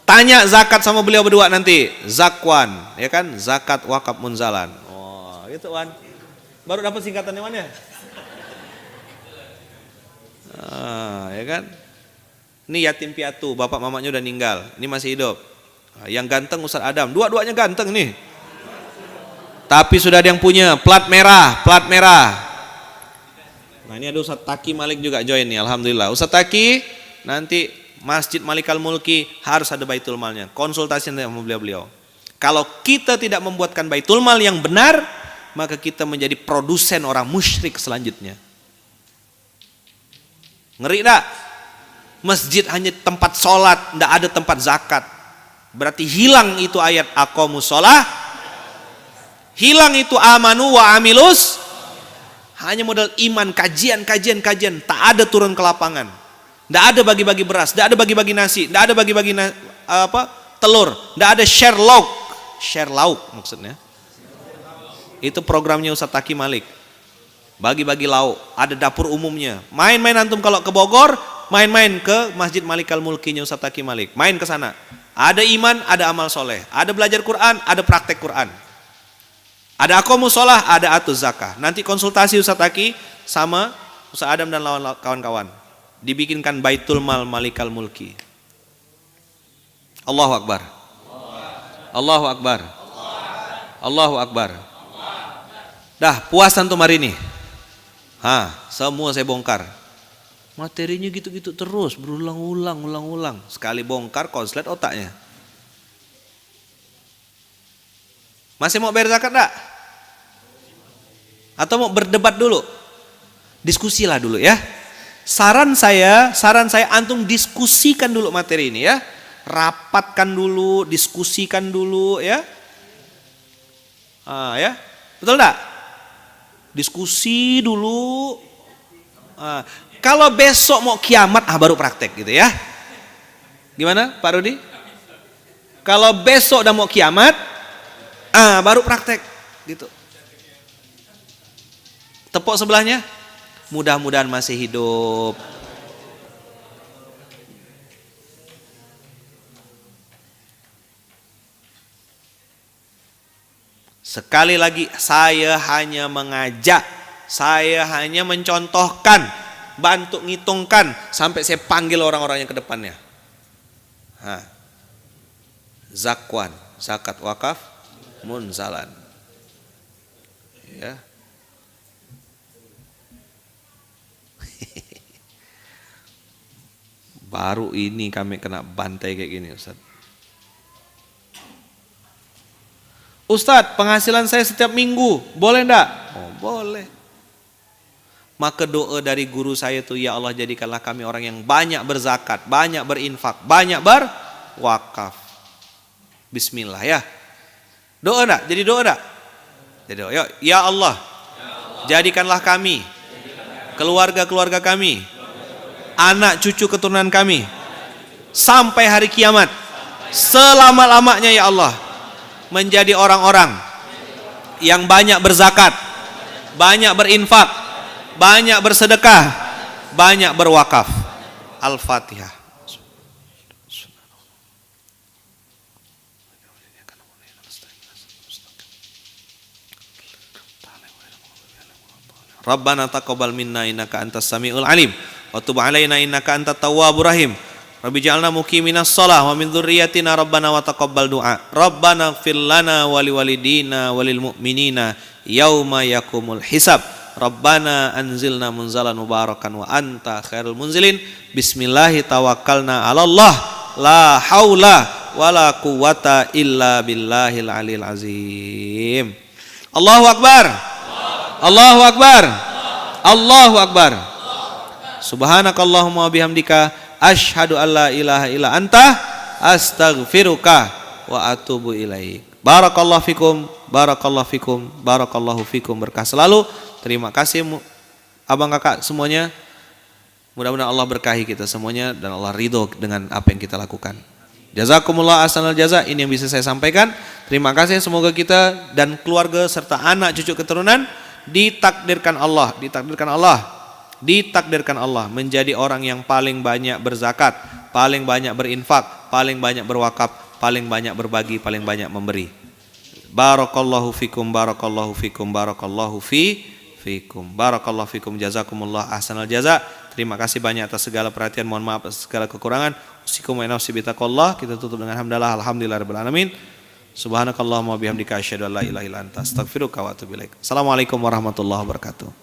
Tanya zakat sama beliau berdua nanti. Zakwan, ya kan? Zakat wakaf Munzalan. Oh, gitu Wan. Baru dapat singkatannya mana? Ya kan? Ini yatim piatu, bapak mamanya udah meninggal. Ini masih hidup. Yang ganteng Ustaz Adam, dua-duanya ganteng nih. Tapi sudah ada yang punya plat merah. Nah, ini ada Ustaz Taki Malik juga join nih, alhamdulillah. Ustaz Taki, nanti Masjid Malikal Mulki harus ada Baitul Malnya. Konsultasi sama beliau. Kalau kita tidak membuatkan Baitul Mal yang benar, maka kita menjadi produsen orang musyrik selanjutnya. Ngeri tak? Masjid hanya tempat sholat, tidak ada tempat zakat. Berarti hilang itu ayat aqamus sholah, hilang itu amanu wa amilus. Hanya modal iman, kajian, tak ada turun ke lapangan. Tidak ada bagi-bagi beras, tidak ada bagi-bagi nasi, tidak ada bagi-bagi telur, tidak ada share lauk maksudnya. Itu programnya Ustaz Taki Malik. Bagi-bagi lauk, ada dapur umumnya. Main-main antum kalau ke Bogor, main-main ke Masjid Malikal Mulkinya Ustaz Taki Malik. Main ke sana. Ada iman, ada amal soleh, ada belajar Quran, ada praktek Quran. Ada aqamus shalah, ada atuz zakah. Nanti konsultasi Ustaz Aki sama Ustaz Adam dan kawan-kawan. Dibikinkan Baitul Mal Malikal Mulki. Allahu Akbar. Allahu Akbar. Allahu Akbar. Dah, puas antum hari ini? Semua saya bongkar. Materinya gitu-gitu terus, berulang-ulang. Sekali bongkar konslet otaknya. Masih mau bayar zakat enggak? Atau mau berdebat dulu? Diskusilah dulu ya. Saran saya antum diskusikan dulu materi ini ya. Rapatkan dulu, diskusikan dulu ya. Ya. Betul enggak? Diskusi dulu. Kalau besok mau kiamat baru praktek gitu ya. Gimana Pak Rudi? Kalau besok udah mau kiamat baru praktek gitu. Tepuk sebelahnya. Mudah-mudahan masih hidup. Sekali lagi, saya hanya mengajak, saya hanya mencontohkan, bantu ngitungkan sampai saya panggil orang-orang yang ke depannya. Zakwan, zakat wakaf, munzalan. Ya. Baru ini kami kena bantai kayak gini, Ustaz. Ustadz, penghasilan saya setiap minggu, boleh enggak? Oh, boleh. Maka doa dari guru saya itu, ya Allah jadikanlah kami orang yang banyak berzakat, banyak berinfak, banyak berwakaf. Bismillah ya. Doa enggak? Jadi doa enggak? Jadi doa. Ya Allah, jadikanlah kami, keluarga-keluarga kami, anak cucu keturunan kami, sampai hari kiamat, selama-lamanya ya Allah, menjadi orang-orang yang banyak berzakat, banyak berinfak, banyak bersedekah, banyak berwakaf. Al-Fatihah. Rabbana taqabbal minna innaka antas samiul alim wa tub alaina innaka antat tawwabur rahim. Rabbi ja'alna muqiminas shalah wa min dzurriyyatina rabbana wa taqabbal du'a. Rabbana ighfir lana wa liwalidina walil mu'minina yauma yaqumul hisab. Rabbana anzilna munzalan mubarakan wa anta khairul munzilin. Bismillahi tawakkalna 'ala Allah. La haula wala quwwata illa billahil aliyil azim. Allahu akbar. Allahu akbar. Allahu akbar. Subhanakallahumma wa bihamdika asyhadu alla ilaha illa anta astaghfiruka wa atubu ilaik. Barakallahu fikum, barakallahu fikum, barakallahu fikum. Berkah selalu. Terima kasih abang kakak semuanya. Mudah-mudahan Allah berkahi kita semuanya dan Allah ridho dengan apa yang kita lakukan. Jazakumullah ahsanal jaza. Ini yang bisa saya sampaikan. Terima kasih, semoga kita dan keluarga serta anak cucu keturunan ditakdirkan Allah menjadi orang yang paling banyak berzakat, paling banyak berinfak, paling banyak berwakaf, paling banyak berbagi, paling banyak memberi. Barakallahu fikum, barakallahu fikum, barakallahu fikum, barakallahu fikum. Jazakumullah ahsanal jaza. Terima kasih banyak atas segala perhatian, mohon maaf atas segala kekurangan. Usikum wa nafsi bitaqwallah. Kita tutup dengan hamdalah, alhamdulillahirabbil alamin. Subhanakallahumma bihamdika asyhadu an la ilaha illa anta astaghfiruka wa atubu ilaik. Assalamualaikum warahmatullahi wabarakatuh.